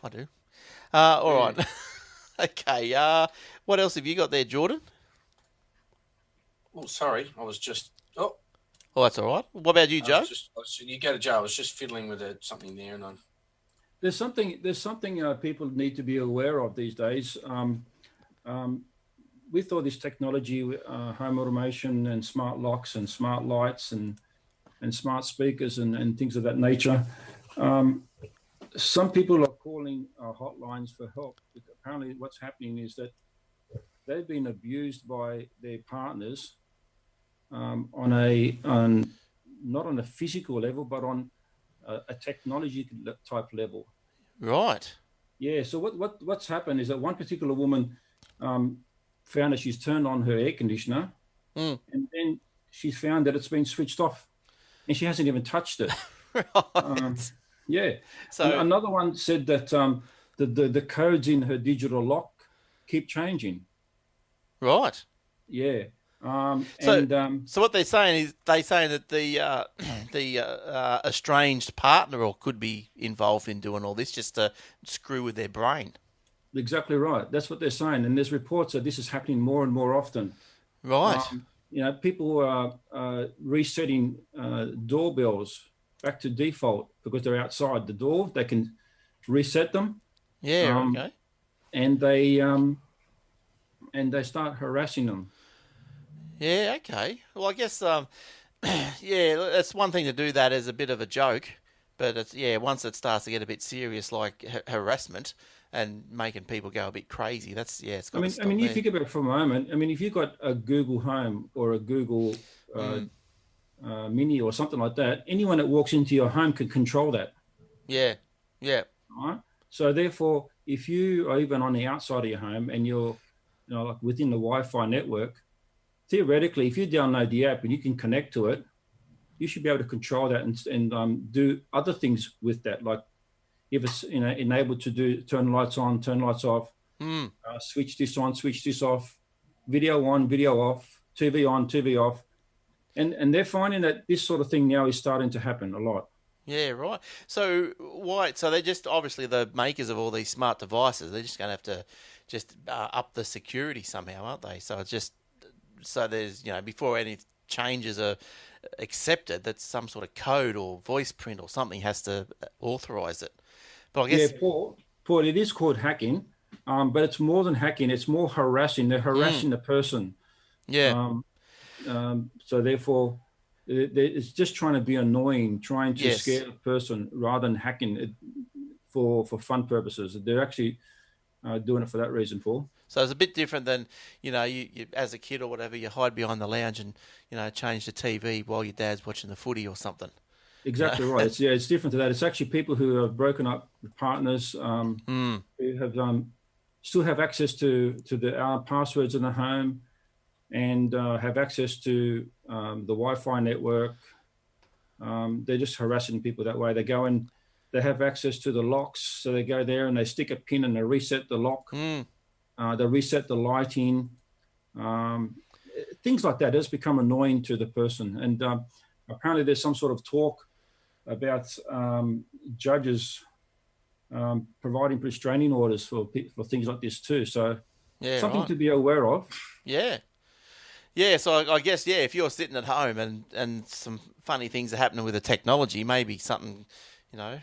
I do. All right. Okay. What else have you got there, Jordan? Oh, sorry, I was just. Oh, that's all right. What about you, Joe? You go to Joe. I was just fiddling with something there, and There's something people need to be aware of these days. With all this technology, home automation and smart locks and smart lights and smart speakers and things of that nature, some people are calling hotlines for help. Apparently what's happening is that they've been abused by their partners not on a physical level, but on a technology type level. Right. Yeah. So what's happened is that one particular woman found that she's turned on her air conditioner, and then she's found that it's been switched off, and she hasn't even touched it. Right. Yeah. So and another one said that the codes in her digital lock keep changing. Right. Yeah. So what they're saying is that the estranged partner or could be involved in doing all this just to screw with their brain. Exactly right. That's what they're saying, and there's reports that this is happening more and more often. Right. People are resetting doorbells back to default because they're outside the door. They can reset them. Yeah. Okay. And they start harassing them. Yeah, okay. Well, I guess, that's one thing to do that as a bit of a joke, But it's, yeah, once it starts to get a bit serious, like harassment and making people go a bit crazy, that's, yeah, it's got to stop you there. think about it for a moment. I mean, if you've got a Google Home or a Google Mini or something like that, anyone that walks into your home can control that. Yeah, yeah. Right. So therefore, if you are even on the outside of your home and you're, like within the Wi-Fi network, theoretically, if you download the app and you can connect to it, you should be able to control that and do other things with that, like if it's enabled to turn lights on, turn lights off, switch this on, switch this off, video on, video off, TV on, TV off, and they're finding that this sort of thing now is starting to happen a lot. Yeah, right. So why? So they're just obviously the makers of all these smart devices. They're just going to have to just up the security somehow, aren't they? So it's just so there's before any changes are accepted, that some sort of code or voice print or something has to authorize it. But I guess Paul, it is called hacking, but it's more than hacking. It's more harassing. They're harassing the person. Yeah. So therefore, it's just trying to be annoying, trying to scare the person rather than hacking it for fun purposes. They're actually doing it for that reason, Paul. So it's a bit different than, you as a kid or whatever, you hide behind the lounge and, change the TV while your dad's watching the footy or something. Exactly right. It's different to that. It's actually people who have broken up with partners, who have still have access to our passwords in the home, and have access to the Wi-Fi network. They're just harassing people that way. They go and they have access to the locks, so they go there and they stick a pin and they reset the lock. They reset the lighting. Things like that has become annoying to the person. And apparently there's some sort of talk about judges providing restraining orders for things like this too. So something to be aware of. Yeah. Yeah, so I guess, if you're sitting at home and some funny things are happening with the technology, maybe something, I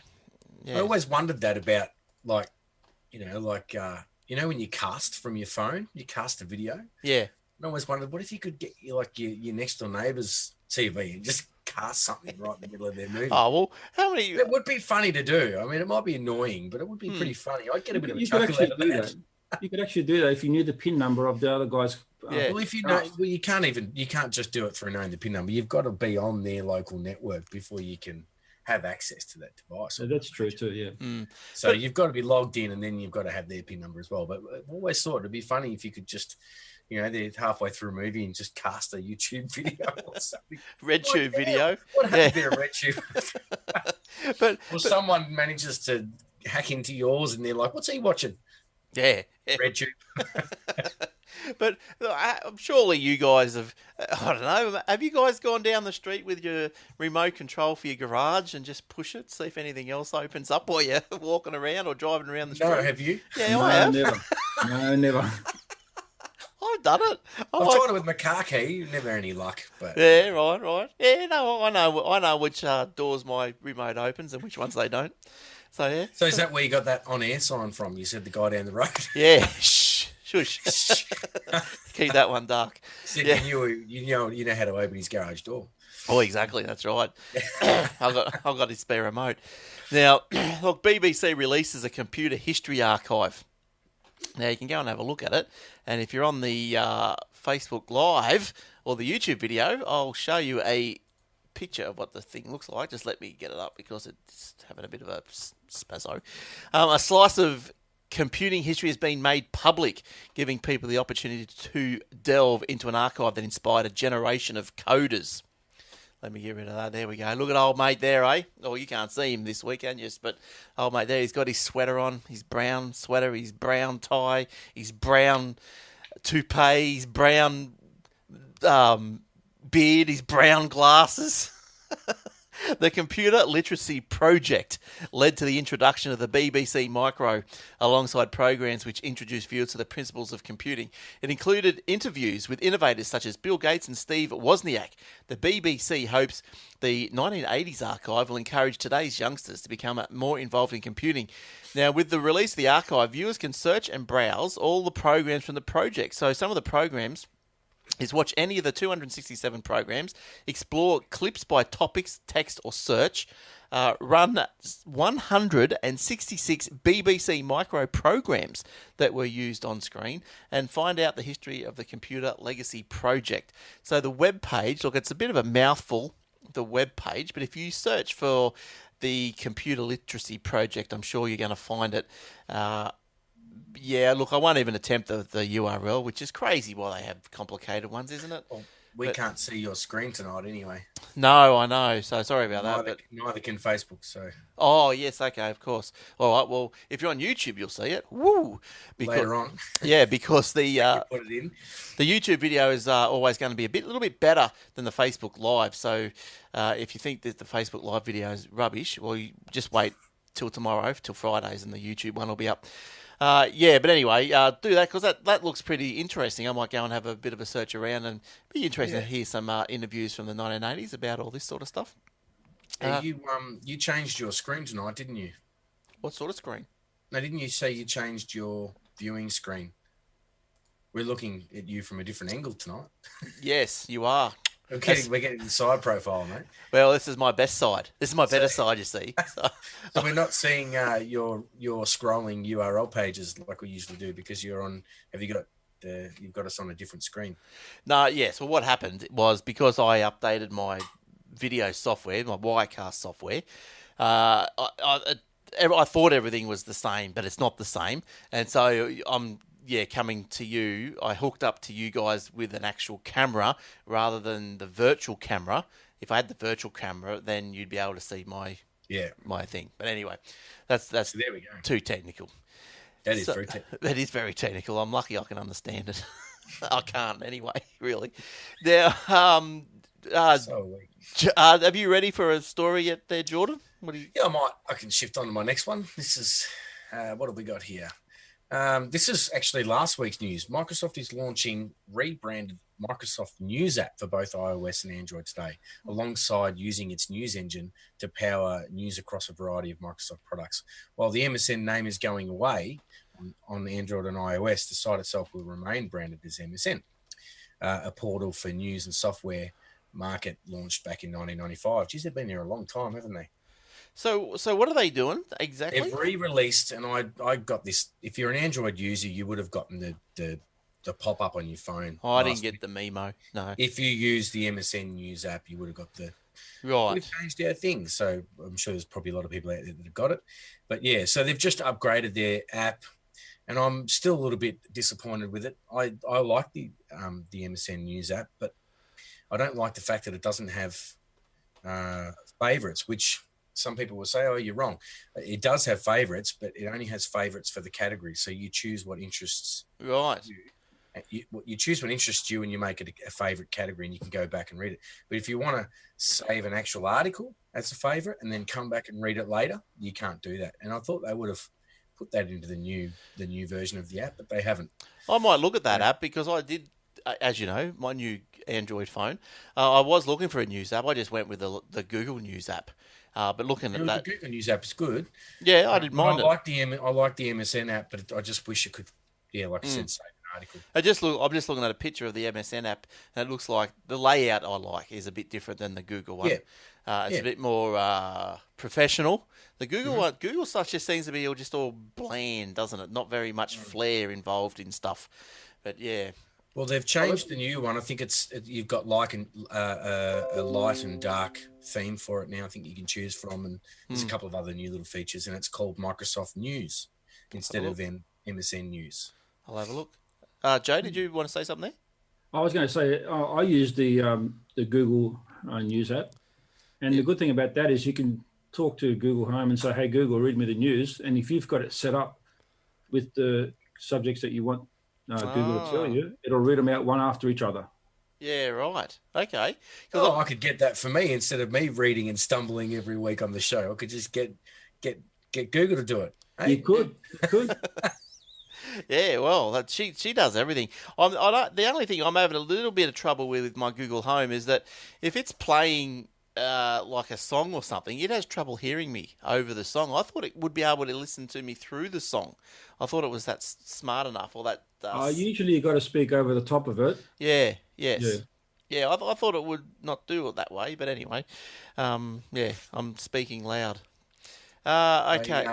always wondered that about, like, when you cast from your phone, you cast a video. Yeah. I always wondered, what if you could get your next door neighbour's TV and just cast something right in the middle of their movie? Oh, well, how many... It would be funny to do. I mean, it might be annoying, but it would be pretty funny. I'd get a bit of a chuckle out of that. You could actually do that if you knew the PIN number of the other guy's. Well, if you know, you can't just do it through knowing the PIN number. You've got to be on their local network before you can have access to that device. So that's true too, yeah. So you've got to be logged in, and then you've got to have their PIN number as well. But I've always thought it'd be funny if you could just, they're halfway through a movie and just cast a YouTube video or something. RedTube video. What happened there, RedTube? but someone manages to hack into yours, and they're like, "What's he watching?" Yeah. RedTube. But surely you guys have, I don't know, have you guys gone down the street with your remote control for your garage and just push it, see if anything else opens up while you're walking around or driving around the street? No, have you? Yeah, I have. Never. No, never. I've done it. I've tried it with my car key. Never any luck. But yeah, right. Yeah, no, I know which doors my remote opens and which ones they don't. So, yeah. So is that where you got that on-air sign from? You said the guy down the road? Yeah. Shush. Keep that one dark. Yeah. You know how to open his garage door. Oh, exactly. That's right. I've got his spare remote. Now, look, BBC releases a computer history archive. Now, you can go and have a look at it. And if you're on the Facebook Live or the YouTube video, I'll show you a picture of what the thing looks like. Just let me get it up because it's having a bit of a spazzo. A slice of computing history has been made public, giving people the opportunity to delve into an archive that inspired a generation of coders. Let me get rid of that. There we go. Look at old mate there, eh? Oh, you can't see him this weekend, yes, but old mate there, he's got his sweater on, his brown sweater, his brown tie, his brown toupee, his brown beard, his brown glasses. The Computer Literacy Project led to the introduction of the BBC Micro alongside programs which introduced viewers to the principles of computing. It included interviews with innovators such as Bill Gates and Steve Wozniak. The BBC hopes the 1980s archive will encourage today's youngsters to become more involved in computing. Now, with the release of the archive, viewers can search and browse all the programs from the project. So some of the programs is watch any of the 267 programs, explore clips by topics, text or search, run 166 BBC micro programs that were used on screen, and find out the history of the Computer Legacy Project. So the web page, look, it's a bit of a mouthful, the web page, but if you search for the Computer Literacy Project, I'm sure you're going to find it. Yeah, look, I won't even attempt the URL, which is crazy why they have complicated ones, isn't it? Well, we can't see your screen tonight anyway. No, I know. So sorry about that. But neither can Facebook. So. Oh yes, okay, of course. All right. Well, if you're on YouTube, you'll see it. Woo! Later on. Yeah, because the put it in. The YouTube video is always going to be a little bit better than the Facebook Live. So if you think that the Facebook Live video is rubbish, well, you just wait till tomorrow, till Fridays, and the YouTube one will be up. Yeah, but anyway, do that because that looks pretty interesting. I might go and have a bit of a search around, and be interesting to hear some interviews from the 1980s about all this sort of stuff. You changed your screen tonight, didn't you? What sort of screen? No, didn't you say you changed your viewing screen? We're looking at you from a different angle tonight. Yes, you are. We're getting the side profile, mate. Well, this is my best side. This is my better side, you see. So we're not seeing your scrolling URL pages like we usually do because you're on. You've got us on a different screen? No, yes. Well, what happened was because I updated my video software, my Wirecast software. I thought everything was the same, but it's not the same, and so I'm. Yeah, coming to you, I hooked up to you guys with an actual camera rather than the virtual camera. If I had the virtual camera, then you'd be able to see my thing. But anyway, that's there we go. Too technical. That is very technical. That is very technical. I'm lucky I can understand it. I can't anyway, really. Now, have you ready for a story yet there, Jordan? Yeah, I can shift on to my next one. This is, what have we got here? This is actually last week's news. Microsoft is launching rebranded Microsoft News app for both iOS and Android today, alongside using its news engine to power news across a variety of Microsoft products. While the MSN name is going away on Android and iOS, the site itself will remain branded as MSN, a portal for news and software market launched back in 1995. Geez, they've been there a long time, haven't they? So what are they doing exactly? They've re-released, and I got this. If you're an Android user, you would have gotten the pop-up on your phone. Oh, I didn't get the memo, no. If you use the MSN News app, you would have got the... Right. We've changed our things, so I'm sure there's probably a lot of people out there that have got it. But yeah, so they've just upgraded their app, and I'm still a little bit disappointed with it. I like the MSN News app, but I don't like the fact that it doesn't have favorites, which... Some people will say, oh, you're wrong. It does have favorites, but it only has favorites for the category. So you choose what interests you. You choose what interests you and you make it a favorite category and you can go back and read it. But if you want to save an actual article as a favorite and then come back and read it later, you can't do that. And I thought they would have put that into the new version of the app, but they haven't. I might look at that app because I did, as you know, my new Android phone. I was looking for a news app. I just went with the Google News app. But looking at that, the Google News app is good. Yeah, I didn't mind it. I like the MSN app, but I just wish it could. Yeah, like I said, save an article. I'm just looking at a picture of the MSN app, and it looks like the layout I like is a bit different than the Google one. Yeah. It's a bit more professional. The Google one, Google stuff just seems to be just all bland, doesn't it? Not very much flair involved in stuff. But yeah. Well, they've changed the new one. I think you've got like a light and dark theme for it now. I think you can choose from, and there's a couple of other new little features, and it's called Microsoft News instead of MSN News. I'll have a look. Joe, did you want to say something there? I was going to say I use the Google News app, and the good thing about that is you can talk to Google Home and say, "Hey Google, read me the news," and if you've got it set up with the subjects that you want Google to tell you, it'll read them out one after each other. Yeah, right. Okay. I could get that for me instead of me reading and stumbling every week on the show. I could just get Google to do it. Hey? You could. Yeah, well, she does everything. The only thing I'm having a little bit of trouble with my Google Home is that if it's playing like a song or something, it has trouble hearing me over the song. I thought it would be able to listen to me through the song. I thought it was that smart enough, or that. Usually you got to speak over the top of it. Yeah. Yes. Yeah, I thought it would not do it that way, but anyway, yeah, I'm speaking loud. Okay.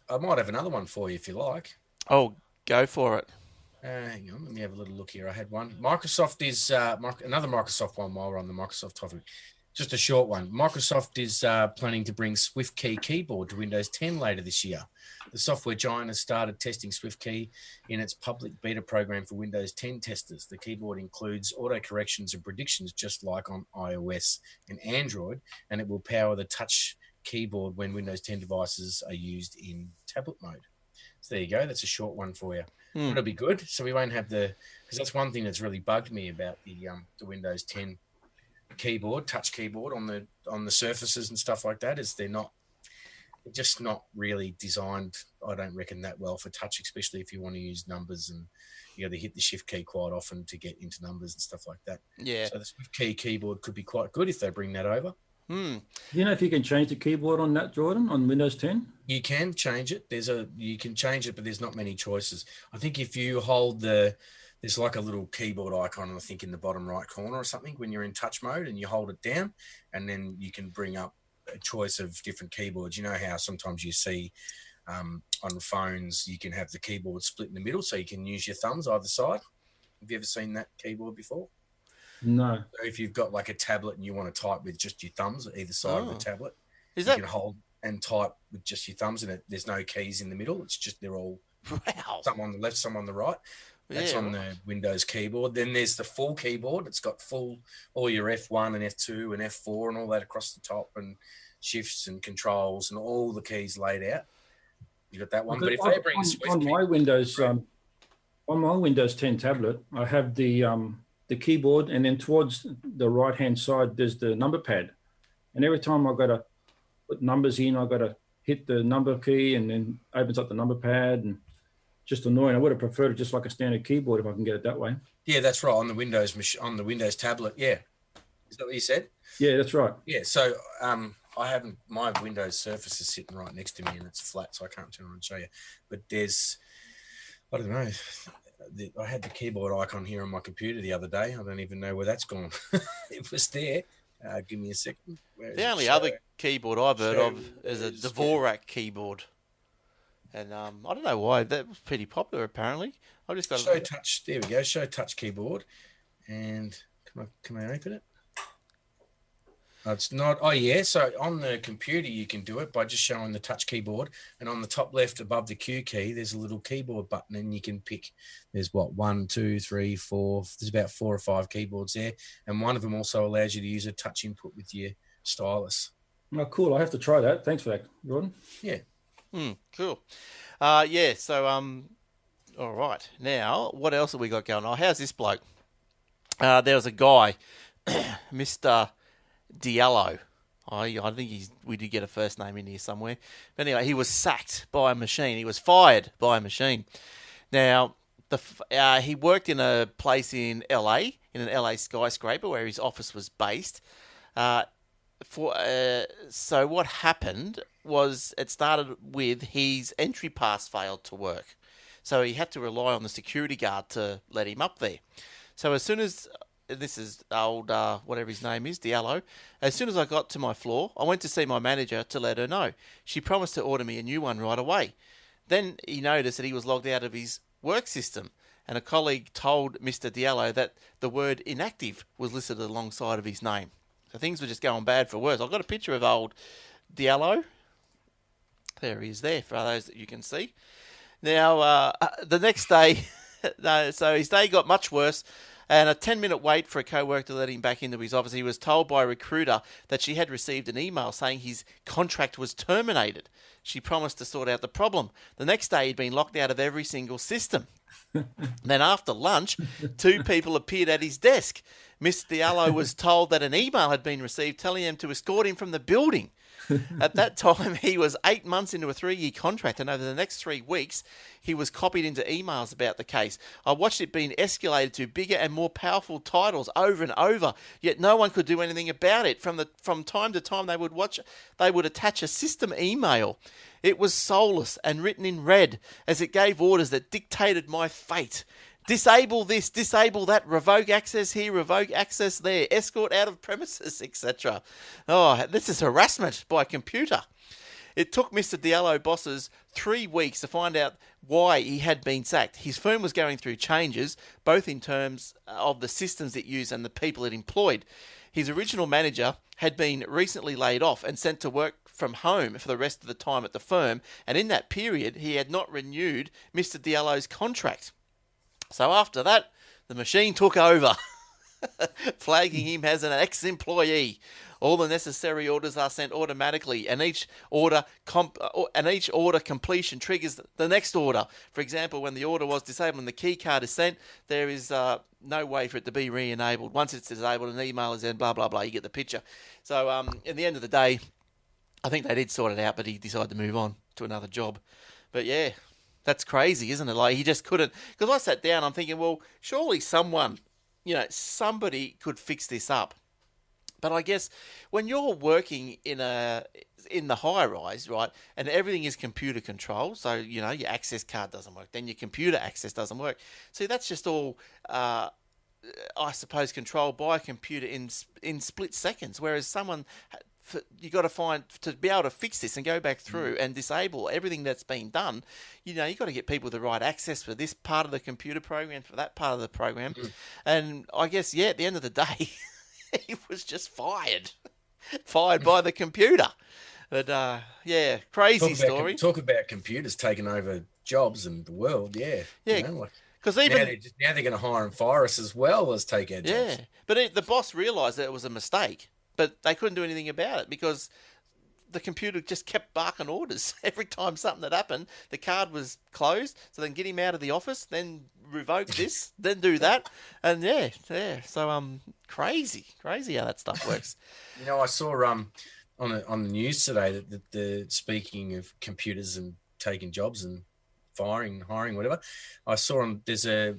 I might have another one for you if you like. Oh, go for it. Hang on, let me have a little look here. I had one. Microsoft is another Microsoft one while we're on the Microsoft topic. Just a short one. Microsoft is planning to bring SwiftKey keyboard to Windows 10 later this year. The software giant has started testing SwiftKey in its public beta program for Windows 10 testers. The keyboard includes auto corrections and predictions, just like on iOS and Android, and it will power the touch keyboard when Windows 10 devices are used in tablet mode. So there you go. That's a short one for you. It'll be good. So we won't have because that's one thing that's really bugged me about the Windows 10 keyboard, touch keyboard on the surfaces and stuff like that, is they're just not really designed, I don't reckon, that well for touch, especially if you want to use numbers and you got to hit the shift key quite often to get into numbers and stuff like that. Yeah. So the SwiftKey keyboard could be quite good if they bring that over. Do you know if you can change the keyboard on that, Jordan, on Windows 10? You can change it. You can change it, but there's not many choices. I think if you hold there's like a little keyboard icon, I think, in the bottom right corner or something when you're in touch mode, and you hold it down, and then you can bring up a choice of different keyboards. You know how sometimes you see on phones you can have the keyboard split in the middle, so you can use your thumbs either side. Have you ever seen that keyboard before? No. So if you've got like a tablet and you want to type with just your thumbs either side of the tablet, you can hold and type with just your thumbs, and there's no keys in the middle. It's just they're all some on the left, some on the right. That's on the Windows keyboard. Then there's the full keyboard. It's got all your F1 and F2 and F4 and all that across the top, and shifts and controls and all the keys laid out. You got that one. But if they bring on my Windows, on my Windows 10 tablet, I have the keyboard, and then towards the right-hand side, there's the number pad. And every time I've got to put numbers in, I've got to hit the number key, and then opens up the number pad, and just annoying. I would have preferred it just like a standard keyboard if I can get it that way. Yeah, that's right. On the Windows tablet. Yeah. Is that what you said? Yeah, that's right. Yeah. So I haven't, my Windows Surface is sitting right next to me and it's flat, so I can't turn on and show you. But I don't know. I had the keyboard icon here on my computer the other day. I don't even know where that's gone. It was there. Give me a second. The only other keyboard I've heard of is a Dvorak keyboard. And I don't know why. That was pretty popular, apparently. I just got Show touch. There we go. Show touch keyboard. And can I open it? It's not. Oh, yeah. So on the computer, you can do it by just showing the touch keyboard. And on the top left above the Q key, there's a little keyboard button, and you can pick. There's 1, 2, 3, 4. There's about 4 or 5 keyboards there. And one of them also allows you to use a touch input with your stylus. Oh, cool. I have to try that. Thanks for that, Jordan. Yeah. Cool. So, all right. Now, what else have we got going on? How's this bloke? There was a guy, Mr. Diallo. I think we did get a first name in here somewhere. But anyway, he was sacked by a machine. He was fired by a machine. Now, he worked in a place in LA, in an LA skyscraper where his office was based. So what happened was it started with his entry pass failed to work. So he had to rely on the security guard to let him up there. So as soon as, this is old, whatever his name is, Diallo, as soon as I got to my floor, I went to see my manager to let her know. She promised to order me a new one right away. Then he noticed that he was logged out of his work system, and a colleague told Mr. Diallo that the word inactive was listed alongside of his name. So things were just going bad for worse. I've got a picture of old Diallo. There he is there, for those that you can see. Now, the next day, so his day got much worse, and a 10-minute wait for a co-worker to let him back into his office. He was told by a recruiter that she had received an email saying his contract was terminated. She promised to sort out the problem. The next day, he'd been locked out of every single system. Then after lunch, 2 people appeared at his desk. Mr. Diallo was told that an email had been received telling him to escort him from the building. At that time, he was 8 months into a 3-year contract, and over the next 3 weeks, he was copied into emails about the case. I watched it being escalated to bigger and more powerful titles over and over, yet no one could do anything about it. From time to time, they would attach a system email. It was soulless and written in red, as it gave orders that dictated my fate. disable this, disable that, revoke access here, revoke access there, escort out of premises, etc. Oh, this is harassment by computer. It took Mr. Diallo bosses 3 weeks to find out why he had been sacked. His firm was going through changes, both in terms of the systems it used and the people it employed. His original manager had been recently laid off and sent to work from home for the rest of the time at the firm, and in that period, he had not renewed Mr. Diallo's contract. So after that, the machine took over, flagging him as an ex-employee. All the necessary orders are sent automatically, and each order completion triggers the next order. For example, when the order was disabled and the key card is sent, there is no way for it to be re-enabled. Once it's disabled, an email is in, blah, blah, blah. You get the picture. So at the end of the day, I think they did sort it out, but he decided to move on to another job. But yeah, that's crazy, isn't it? Like, he just couldn't. Because I sat down, I'm thinking, well, surely somebody could fix this up. But I guess when you're working in the high rise, right, and everything is computer controlled, so your access card doesn't work, then your computer access doesn't work. See, that's just all, I suppose, controlled by a computer in split seconds. Whereas you got to find to be able to fix this and go back through and disable everything that's been done. You got to get people the right access for this part of the computer program, for that part of the program, and I guess at the end of the day. He was just fired by the computer. But crazy story. Talk about computers taking over jobs and the world. Yeah, because now they're going to hire and fire us as well as take our jobs. Yeah, but the boss realised that it was a mistake, but they couldn't do anything about it because the computer just kept barking orders every time something had happened. The card was closed, so then get him out of the office, then revoke this, then do that, and so crazy how that stuff works. I saw on the news today that the speaking of computers and taking jobs and firing, hiring, whatever. I saw they're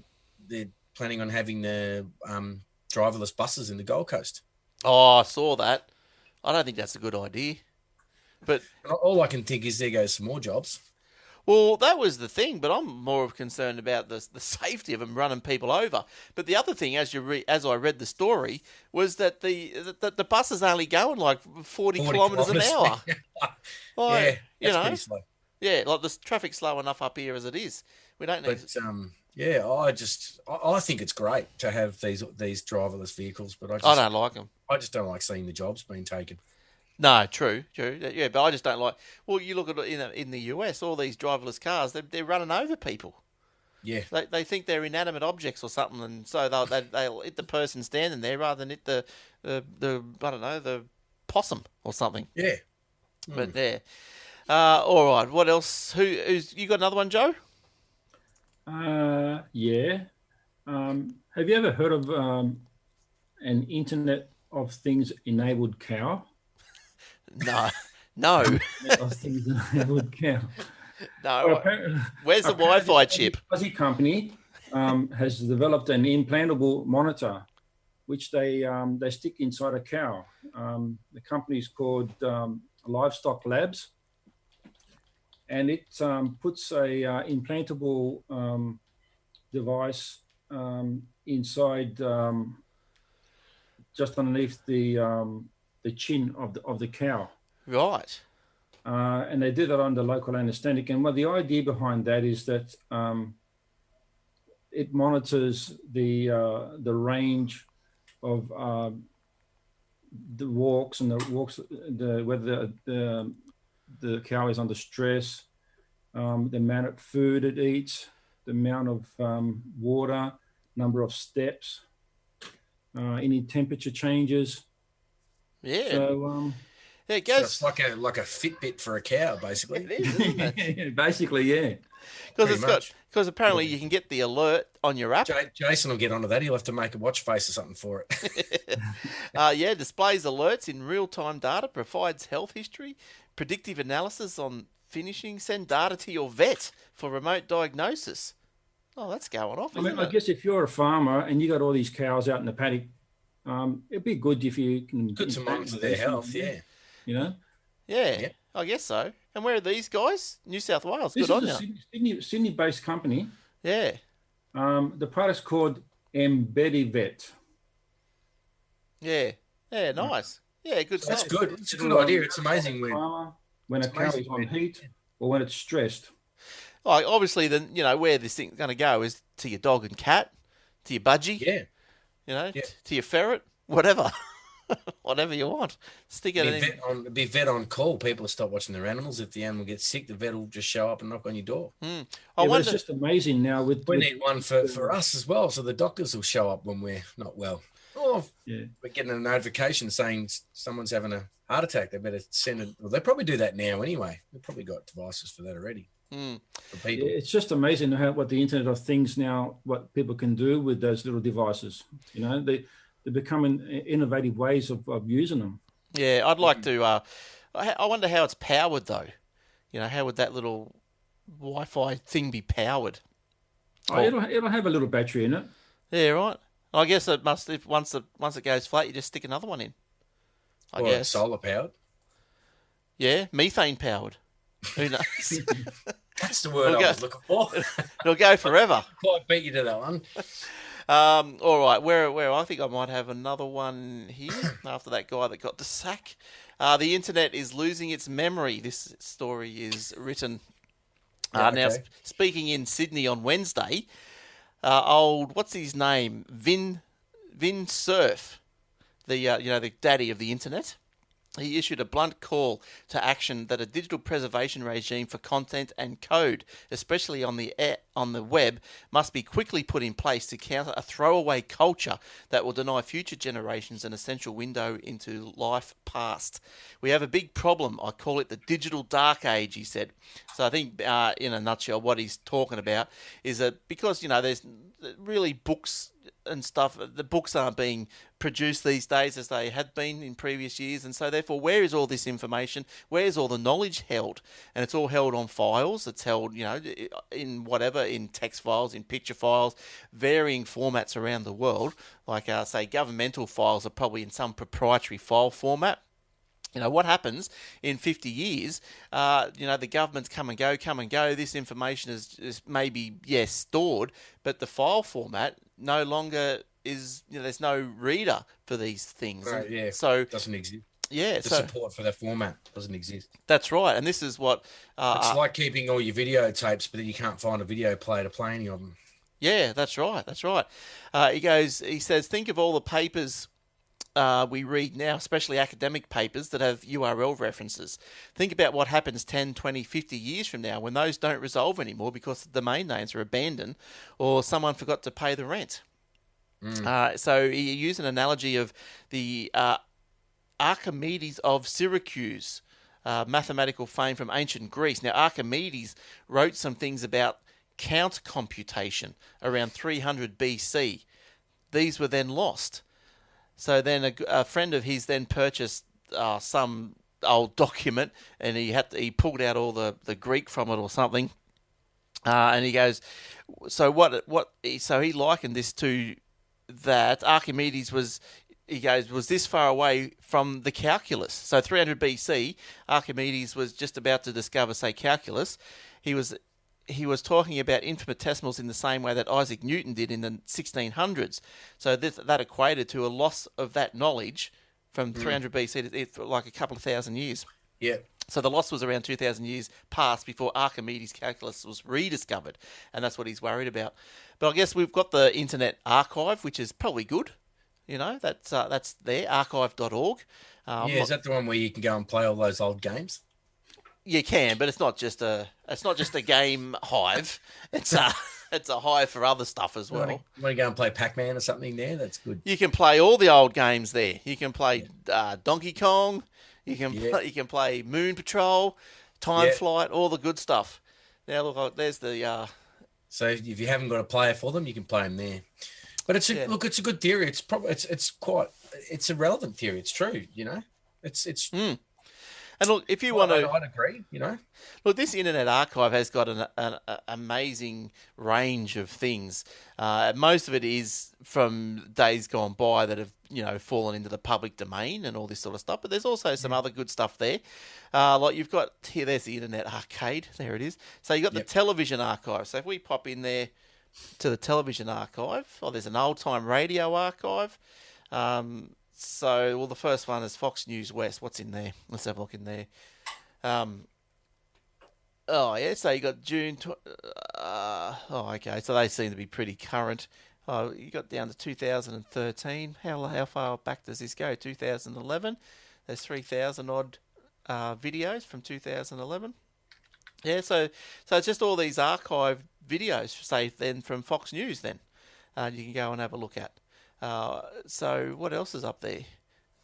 planning on having the driverless buses in the Gold Coast. Oh, I saw that. I don't think that's a good idea. But all I can think is there goes some more jobs. Well, that was the thing, but I'm more concerned about the safety of them running people over. But the other thing, as I read the story, was that the bus is only going like 40 kilometres an hour. Like, that's pretty slow. Yeah, like the traffic's slow enough up here as it is. We don't need. But I think it's great to have these driverless vehicles, but I don't like them. I just don't like seeing the jobs being taken. No, true. Yeah, but I just don't like. Well, you look at it in the US, all these driverless cars, they're running over people. Yeah, they think they're inanimate objects or something, and so they'll hit the person standing there rather than hit the I don't know, the possum or something. Yeah, but there. All right. What else? Who's you got another one, Joe? Yeah. Have you ever heard of an Internet of Things enabled cow? No. Of Things enabled cow. No. Where's the Wi-Fi chip? Aussie company has developed an implantable monitor, which they stick inside a cow. The company is called Livestock Labs, and it puts a implantable device inside, just underneath the chin of the cow. Right. And they do that under local anaesthetic. And the idea behind that is that it monitors the range of the walks whether the cow is under stress, the amount of food it eats, the amount of water, number of steps, any temperature changes. Yeah. So it goes. So it's like a Fitbit for a cow, basically. It is, isn't it? Basically, yeah. Because apparently you can get the alert on your app. Jason will get onto that. He'll have to make a watch face or something for it. Displays alerts in real-time data, provides health history, predictive analysis on finishing, send data to your vet for remote diagnosis. Oh, that's going off, isn't it? I guess if you're a farmer and you got all these cows out in the paddock, it'd be good if you can... Good to monitor their health, yeah. You know? Yeah, I guess so. And where are these guys? New South Wales. Good on you. Sydney-based company. Yeah. The product's called Embedivet. Yeah. Yeah, nice. Yeah, good That's stuff. good. It's a good idea. It's amazing when a cow is on heat or when it's stressed. Like, obviously, then, where this thing's going to go is to your dog and cat, to your budgie, Yeah. to your ferret, whatever. Whatever you want. Stick it in. Be vet on call. People will stop watching their animals. If the animal gets sick, the vet will just show up and knock on your door. It's just amazing now. We need one for us as well, so the doctors will show up when we're not well. We're getting a notification saying someone's having a heart attack. They better send it. Well, they probably do that now anyway. They've probably got devices for that already. For people. It's just amazing what the Internet of Things now, what people can do with those little devices. They're becoming innovative ways of using them. Yeah, I'd like to. I wonder how it's powered though. How would that little Wi-Fi thing be powered? It'll have a little battery in it. Yeah, right. I guess it must. If once it goes flat, you just stick another one in. I guess solar powered. Yeah, methane powered. Who knows? That's the word I was looking for. It'll go forever. Quite beat you to that one. All right, where I think I might have another one here after that guy that got the sack. The internet is losing its memory. This story is written now. Speaking in Sydney on Wednesday, what's his name? Vin Cerf, the daddy of the internet. He issued a blunt call to action that a digital preservation regime for content and code, especially on the web, must be quickly put in place to counter a throwaway culture that will deny future generations an essential window into life past. We have a big problem. I call it the digital dark age, he said. So I think, in a nutshell, what he's talking about is that because, there's really books and stuff, the books aren't being produced these days as they had been in previous years, and so therefore where is all this information, where's all the knowledge held? And it's all held on files. It's held in text files, in picture files, varying formats around the world. Like say governmental files are probably in some proprietary file format. What happens in 50 years, the governments come and go. This information is maybe, stored, but the file format no longer is, there's no reader for these things. Right, yeah. So it doesn't exist. Yeah. The support for that format doesn't exist. That's right. And this is what... it's like keeping all your videotapes, but then you can't find a video player to play any of them. Yeah, that's right. He says, think of all the papers... we read now, especially academic papers that have URL references. Think about what happens 10, 20, 50 years from now when those don't resolve anymore because the domain names are abandoned or someone forgot to pay the rent. So he used an analogy of the Archimedes of Syracuse, mathematical fame from ancient Greece. Now, Archimedes wrote some things about count computation around 300 BC. These were then lost. So then a friend of his then purchased some old document, and he pulled out all the Greek from it or something, and he goes, so he likened this to that Archimedes was this far away from the calculus. So 300 BC, Archimedes was just about to discover, say, calculus. He was talking about infinitesimals in the same way that Isaac Newton did in the 1600s. So that equated to a loss of that knowledge from 300 BC to like a couple of thousand years. Yeah. So the loss was around 2,000 years past before Archimedes' calculus was rediscovered, and that's what he's worried about. But I guess we've got the Internet Archive, which is probably good. That's there, archive.org. Is that the one where you can go and play all those old games? You can, but it's not just a game hive. It's a hive for other stuff as well. You want to go and play Pac-Man or something there? That's good. You can play all the old games there. You can play Donkey Kong. You can play Moon Patrol, Time Flight, all the good stuff. Now look, there's the. So if you haven't got a player for them, you can play them there. But it's a good theory. It's a relevant theory. It's true. It's. And look, if you want to... I'd agree, Look, this Internet Archive has got an amazing range of things. Most of it is from days gone by that have, fallen into the public domain and all this sort of stuff. But there's also some other good stuff there. Like you've got... Here, there's the Internet Arcade. There it is. So you've got the Television Archive. So if we pop in there, to the television archive. Oh, there's an old-time radio archive. The first one is Fox News West. What's in there? Let's have a look in there. So you got June. Okay. So they seem to be pretty current. Oh, you got down to 2013. How far back does this go? 2011. There's 3,000 odd videos from 2011. Yeah. So it's just all these archive videos, say then from Fox News. Then you can go and have a look at. So what else is up there?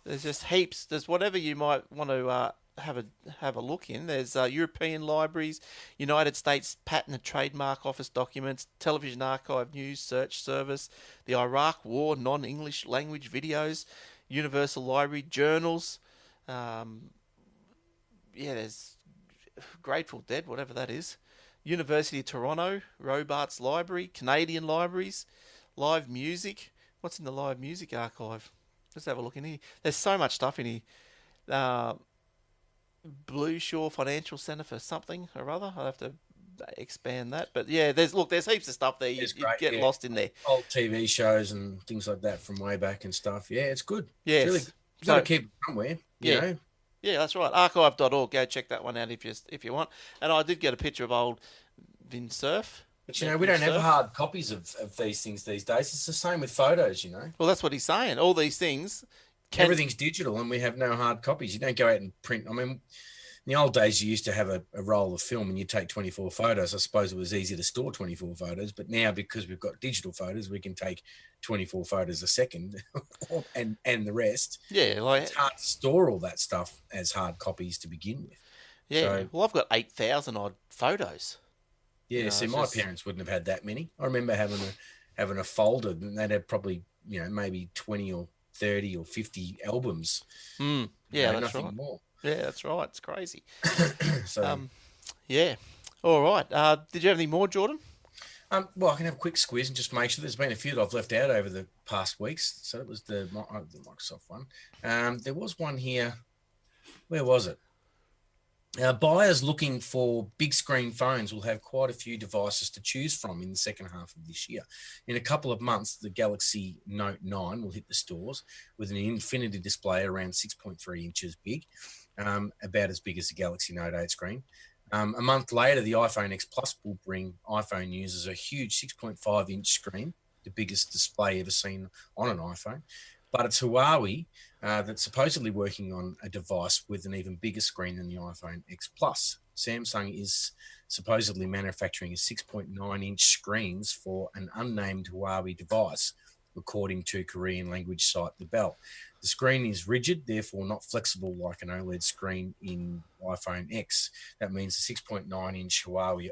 There's just heaps. There's whatever you might want to have a look in. There's European libraries, United States Patent and Trademark Office documents, Television Archive News Search Service, the Iraq War non-English language videos, Universal Library journals. There's Grateful Dead, whatever that is. University of Toronto, Robarts Library, Canadian libraries, live music. What's in the live music archive? Let's have a look in here. There's so much stuff in here. Blue Shore Financial Centre for something or other. I'll have to expand that. But yeah, there's heaps of stuff there. You get lost in there. Old TV shows and things like that from way back and stuff. Yeah, it's good. Yeah, it's really good. You've got to keep it somewhere. You know? Yeah, that's right. Archive.org. Go check that one out if you want. And I did get a picture of old Cerf. But we don't have hard copies of these things these days. It's the same with photos, Well, that's what he's saying. All these things. Everything's digital and we have no hard copies. You don't go out and print. I mean, in the old days, you used to have a roll of film and you take 24 photos. I suppose it was easy to store 24 photos. But now, because we've got digital photos, we can take 24 photos a second and the rest. Yeah. It's hard to store all that stuff as hard copies to begin with. Yeah. Well, I've got 8,000 odd photos. Yeah. My parents wouldn't have had that many. I remember having a folder and they'd have probably, maybe 20 or 30 or 50 albums. That's nothing right. more. Yeah, that's right. It's crazy. So, yeah. All right. Did you have any more, Jordan? Well, I can have a quick squeeze and just make sure there's been a few that I've left out over the past weeks. So it was the Microsoft one. There was one here. Where was it? Buyers looking for big screen phones will have quite a few devices to choose from in the second half of this year. In a couple of months, the Galaxy Note 9 will hit the stores with an infinity display around 6.3 inches big, about as big as the Galaxy Note 8 screen. A month later, the iPhone X Plus will bring iPhone users a huge 6.5-inch screen, the biggest display ever seen on an iPhone. But it's Huawei that's supposedly working on a device with an even bigger screen than the iPhone X Plus. Samsung is supposedly manufacturing a 6.9-inch screens for an unnamed Huawei device, according to Korean language site The Bell. The screen is rigid, therefore not flexible like an OLED screen in iPhone X. That means the 6.9-inch Huawei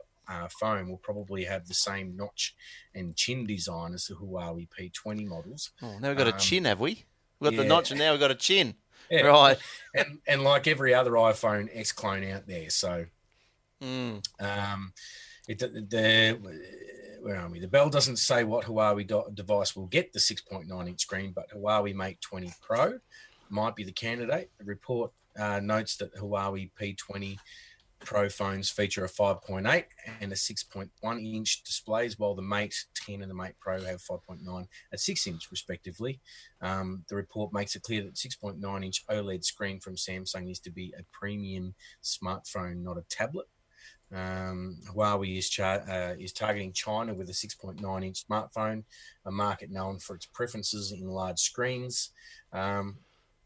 phone will probably have the same notch and chin design as the Huawei P20 models. Oh, now we've got a chin, have we? We've got the notch and now we've got a chin. Yeah. Right. And like every other iPhone X clone out there. So where are we? The Bell doesn't say what Huawei device will get the 6.9-inch screen, but Huawei Mate 20 Pro might be the candidate. The report notes that Huawei P20 Pro phones feature a 5.8 and a 6.1-inch displays, while the Mate 10 and the Mate Pro have 5.9 and 6-inch respectively. The report makes it clear that 6.9-inch OLED screen from Samsung is to be a premium smartphone, not a tablet. Huawei is targeting China with a 6.9-inch smartphone, a market known for its preferences in large screens.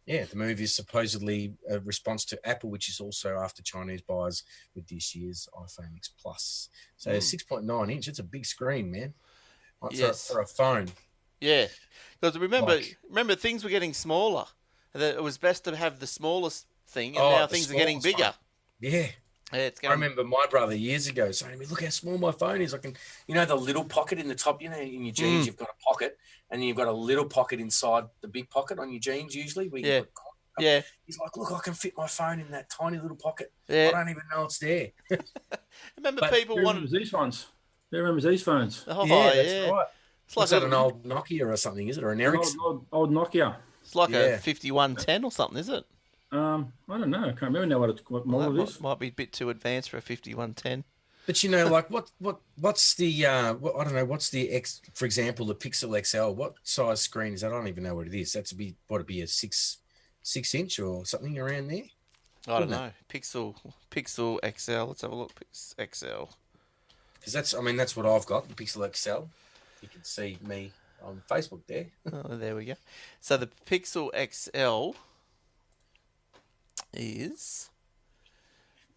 The move is supposedly a response to Apple, which is also after Chinese buyers with this year's iPhone X Plus. So 6.9-inch, it's a big screen, man. For a phone. Yeah, because remember things were getting smaller. It was best to have the smallest thing, and now things are getting bigger. Phone. Yeah. I remember my brother years ago saying to me, look how small my phone is. I can, the little pocket in the top, in your jeans, you've got a pocket, and then you've got a little pocket inside the big pocket on your jeans usually. Yeah. He's like, look, I can fit my phone in that tiny little pocket. Yeah. I don't even know it's there. People wanted these ones. Who remembers these phones? Oh, that's right. It's like an old Nokia or something, is it? Or an Ericsson? Old Nokia. It's like a 5110 or something, is it? I don't know. I can't remember now what model it is. Might be a bit too advanced for a 5110. But like what's the I don't know, what's the for example, the Pixel XL? What size screen is that? I don't even know what it is. That's to be what it be a 6-inch or something around there. I don't know. Pixel XL. Let's have a look. XL. Because that's what I've got. The Pixel XL. You can see me on Facebook there. Oh, there we go. So the Pixel XL is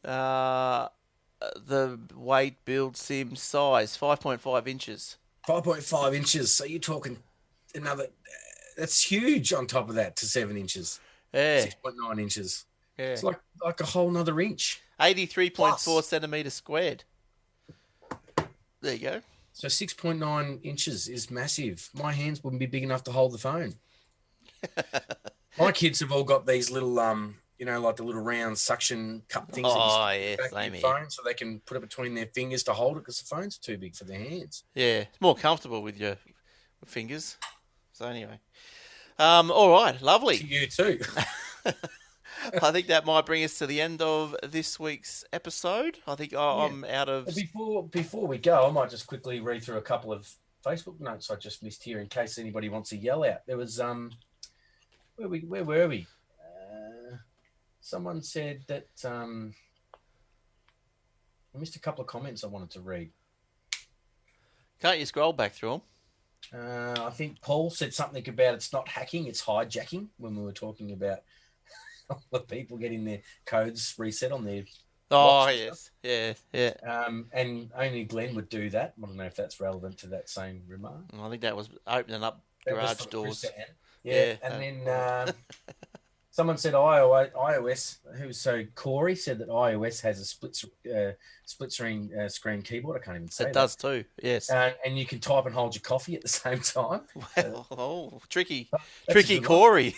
the weight, build, sim, size 5.5 inches. 5.5 inches. So you're talking another. That's huge on top of that to 7 inches. Yeah. 6.9 inches. Yeah. It's like a whole nother inch. 83.4 centimeters squared. There you go. So 6.9 inches is massive. My hands wouldn't be big enough to hold the phone. My kids have all got these little, like the little round suction cup things. Oh, yeah, same here. Phone, so they can put it between their fingers to hold it because the phone's too big for their hands. Yeah, it's more comfortable with your fingers. So anyway, all right, lovely. To you too. I think that might bring us to the end of this week's episode. I think I'm out of... Before we go, I might just quickly read through a couple of Facebook notes I just missed here in case anybody wants to yell out. There was... Where were we? Someone said that... I missed a couple of comments I wanted to read. Can't you scroll back through them? I think Paul said something about it's not hacking, it's hijacking when we were talking about the people getting their codes reset on their... Oh, yes. Yeah. And only Glenn would do that. I don't know if that's relevant to that same remark. I think that was opening up garage doors. Yeah. And then someone said iOS, Corey said that iOS has a split screen keyboard. I can't even say that. It does too, yes. And you can type and hold your coffee at the same time. Well, tricky Corey.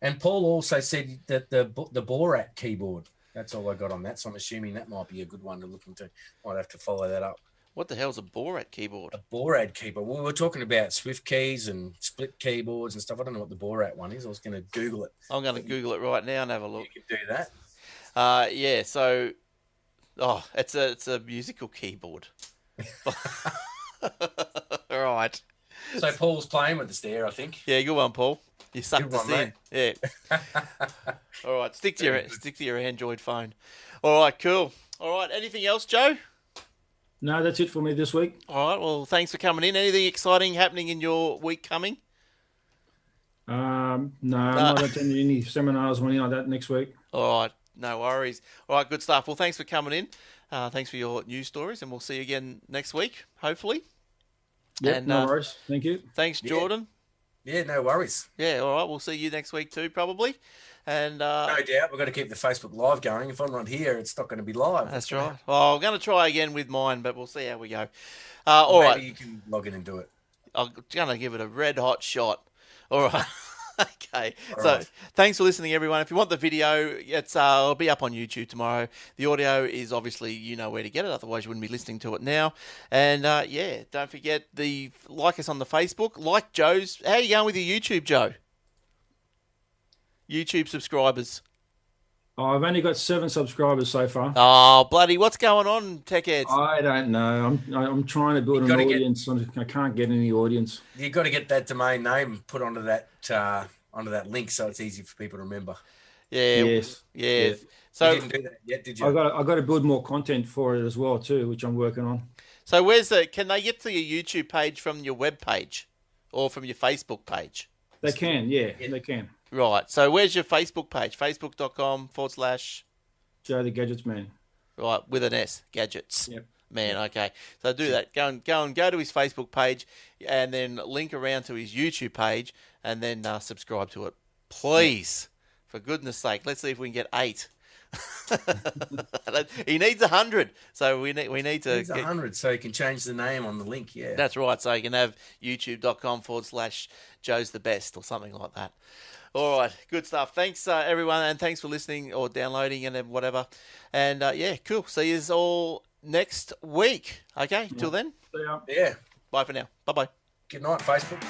And Paul also said that the Borat keyboard. That's all I got on that. So I'm assuming that might be a good one to look into. Might have to follow that up. What the hell's a Borat keyboard? A Borat keyboard. Well, we're talking about Swift keys and split keyboards and stuff. I don't know what the Borat one is. I was going to Google it. I'm going to Google it right now and have a look. You can do that. Yeah. So, it's a musical keyboard. All right. So Paul's playing with us there, I think. Yeah, good one, Paul. You sucked us in. Mate. Yeah. All right. Stick to your Android phone. All right. Cool. All right. Anything else, Joe? No, that's it for me this week. All right. Well, thanks for coming in. Anything exciting happening in your week coming? No, I'm not attending any seminars or anything like that next week. All right. No worries. All right. Good stuff. Well, thanks for coming in. Thanks for your news stories, and we'll see you again next week, hopefully. Yeah, and, no worries. Thank you. Thanks, Jordan. Yeah, no worries. Yeah, all right. We'll see you next week too, probably. And no doubt, we've got to keep the Facebook Live going. If I'm not here, it's not going to be live. That's right. Well, I'm going to try again with mine, but we'll see how we go. All right. Maybe you can log in and do it. I'm going to give it a red hot shot. All right. Okay. All so right. Thanks for listening, everyone. If you want the video, it'll be up on YouTube tomorrow. The audio is obviously, you know where to get it. Otherwise, you wouldn't be listening to it now. And, don't forget like us on the Facebook. Like Joe's. How are you going with your YouTube, Joe? YouTube subscribers. Oh, I've only got 7 subscribers so far. Oh, bloody, what's going on, tech heads? I don't know. I'm trying to build an audience. I can't get any audience. You've got to get that domain name put onto that link so it's easy for people to remember. Yeah. Yes. Yeah. So you didn't do that yet, did you? I got to build more content for it as well too, which I'm working on. So can they get to your YouTube page from your web page or from your Facebook page? They can, they can. Right. So where's your Facebook page? Facebook.com/ Joe the Gadgets Man. Right, with an S, Gadgets. Yep. Man, okay. So do that. Go to his Facebook page and then link around to his YouTube page and then subscribe to it. Please. For goodness sake, let's see if we can get 8. He needs 100, so we need to. He needs 100, so he can change the name on the link. Yeah, that's right. So you can have youtube.com/ Joe's the best or something like that. All right, good stuff. Thanks, everyone, and thanks for listening or downloading and whatever. And cool. See you all next week. Okay, till then. Yeah. Bye for now. Bye bye. Good night, Facebook.